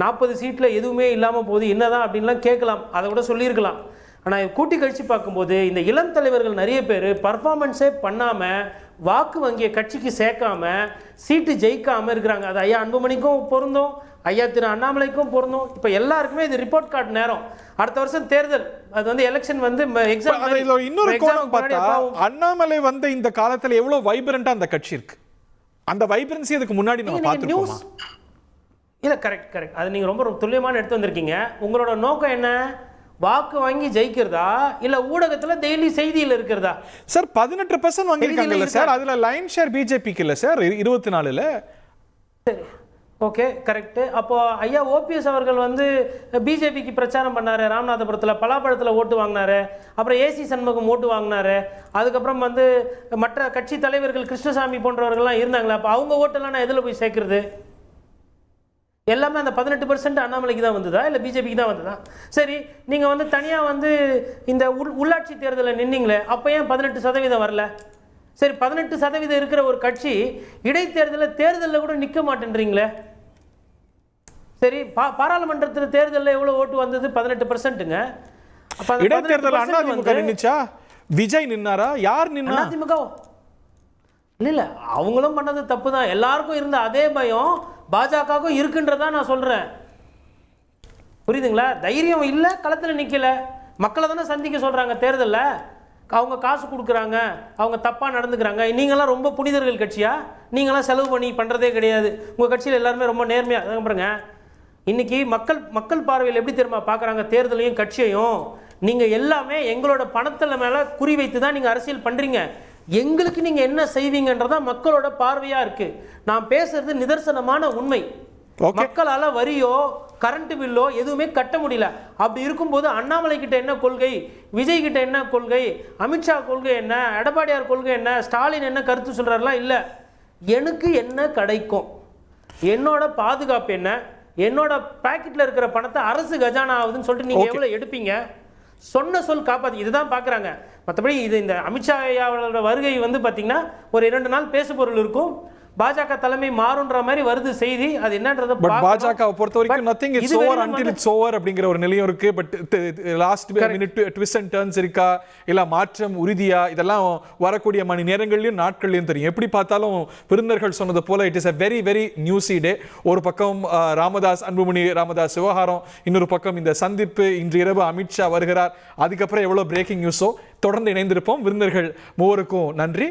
40 சீட்டில் எதுவுமே இல்லாமல் போகுது என்னதான் அப்படின்லாம் கேட்கலாம், அதை கூட சொல்லியிருக்கலாம். ஆனால் கூட்டி கழிச்சு பார்க்கும்போது இந்த இளம் தலைவர்கள் நிறைய பேர் பர்ஃபார்மன்ஸே பண்ணாமல் வாக்கு வங்கியை கட்சிக்கு சேர்க்காம சீட்டு ஜெயிக்காமல் இருக்கிறாங்க. அது ஐயா அன்புமணிக்கும் பொருந்தும், ஐயா திரு அண்ணாமலைக்கும் பொருந்தும். இப்போ எல்லாருக்குமே இது ரிப்போர்ட் கார்டு நேரம். அடுத்த வருஷம் தேர்தல், அது வந்து எலெக்ஷன் வந்து எக்ஸாம். இன்னொரு கோணம் பார்த்தா அண்ணாமலை வந்து இந்த காலத்துல எவ்வளவு வைப்ரண்டா அந்த கட்சி இருக்கு, அந்த வைப்ரன்சி அதுக்கு முன்னாடி நம்ம பார்த்துருக்கோமா? இல்லை, கரெக்ட். அது நீங்கள் ரொம்ப துல்லியமான எடுத்து வந்திருக்கீங்க. உங்களோட நோக்கம் என்ன? வாக்கு வாங்கி ஜெயிக்கிறதா இல்ல ஊடகத்துல டெய்லி செய்தியில் இருக்கிறதா? சார் 18% வாங்கியிருக்காங்கல்ல சார், அதுல லைன் ஷேர் பிஜேபிக்கு இல்ல சார் 24ல. சரி, ஓகே, கரெக்ட். அப்போ ஐயா ஓபிஎஸ் அவர்கள் வந்து பிஜேபிக்கு பிரச்சாரம் பண்ணாரு, ராமநாதபுரத்தில் பலாப்பழத்தில் ஓட்டு வாங்கினாரு, அப்புறம் ஏசி சண்முகம் ஓட்டு வாங்கினாரு, அதுக்கப்புறம் வந்து மற்ற கட்சி தலைவர்கள் கிருஷ்ணசாமி போன்றவர்கள்லாம் இருந்தாங்களே, அப்போ அவங்க ஓட்டெல்லாம் நான் எதில் போய் சேர்க்கறது? எல்லாமே அந்த 18% அண்ணாமலைக்கு தான் வந்ததா இல்லை பிஜேபிக்கு தான் வந்ததா? சரி, நீங்கள் வந்து தனியாக வந்து இந்த உள்ளாட்சி தேர்தலில் நின்னீங்களே, அப்போ ஏன் 18% வரல? சரி, 18% இருக்கிற ஒரு கட்சி தேர்தலில் கூட நிற்க மாட்டேன்றீங்களே. சரி, பாராளுமன்றத்தில் தேர்தலில் எவ்வளோ ஓட்டு வந்தது? 18%ங்க. இடைத்தேர்தல் அதிமுக நின்னுச்சா? விஜய் நின்னாரா? யார் நின்னா? அதிமுக இல்லை, அவங்களும் பண்ணது தப்பு தான். எல்லாருக்கும் இருந்த அதே பயம் பாஜகவுக்கும் இருக்குன்றதா நான் சொல்றேன். புரியுதுங்களா? தைரியம் இல்லை, களத்தில் நிற்கல, மக்களை தானே சந்திக்க சொல்றாங்க தேர்தலில். அவங்க காசு கொடுக்குறாங்க, அவங்க தப்பாக நடந்துக்கிறாங்க. நீங்களாம் ரொம்ப புனிதர்கள் கட்சியா? நீங்களாம் செலவு பண்ணி பண்ணுறதே கிடையாது. உங்கள் கட்சியில் எல்லாருமே ரொம்ப நேர்மையாக பாருங்க. இன்னைக்கு மக்கள் பார்வையில் எப்படி தெரியுமா பார்க்குறாங்க தேர்தலையும் கட்சியையும்? நீங்கள் எல்லாமே எங்களோட பணத்தில் மேலே குறி வைத்து தான் நீங்கள் அரசியல் பண்ணுறீங்க. எங்களுக்கு நீங்கள் என்ன செய்வீங்கன்றதான் மக்களோட பார்வையாக இருக்கு. நான் பேசுறது நிதர்சனமான உண்மை. மக்களால் வரியோ கரண்ட் பில்லோ எதுவுமே கட்ட முடியல. அப்படி இருக்கும்போது அண்ணாமலை கிட்ட என்ன கொள்கை, விஜய் கிட்ட என்ன கொள்கை, அமித்ஷா கொள்கை என்ன, எடப்பாடியார் கொள்கை என்ன, ஸ்டாலின் என்ன கருத்து சொல்றாருலாம் இல்லை. எனக்கு என்ன கிடைக்கும், என்னோட பாதுகாப்பு என்ன, என்னோட பாக்கெட்ல இருக்கிற பணத்தை அரசு கஜானா ஆகுதுன்னு சொல்லிட்டு நீங்க எவ்வளவு எடுப்பீங்க? சொன்ன சொல் காப்பாத்தி இதுதான் பார்க்குறாங்க. மற்றபடி இந்த அமித்ஷா ஐயாவோட வருகை வந்து பார்த்தீங்கன்னா ஒரு 2 நாள் பேசு பொருள் இருக்கும். பாஜக தலைமை மாறுன்ற மாதிரி வருது செய்தி. அது என்னன்றத பாஜகவை பொறுத்த வரைக்கும் nothing is over until it's over அப்படிங்கிற ஒரு நிலையம் இருக்கு. But last minute twist and turns இருக்கா, இல்ல மாற்றம் உறுதியா, இதெல்லாம் வரக்கூடிய மணி நேரங்கள்லயும் நாட்கள்லயும் தெரியும். எப்படி பார்த்தாலும் விருந்தர்கள் சொன்னது போல it is a very very newsy day. ஒரு பக்கம் அன்புமணி ராமதாஸ் விவகாரம், இன்னொரு பக்கம் இந்த சந்திப்பு, இன்று இரவு அமித்ஷா வருகிறார், அதுக்கப்புறம் எவ்வளவு பிரேக்கிங் நியூஸோ தொடர்ந்து இணைந்திருப்போம். விருந்தர்கள் மூவருக்கும் நன்றி.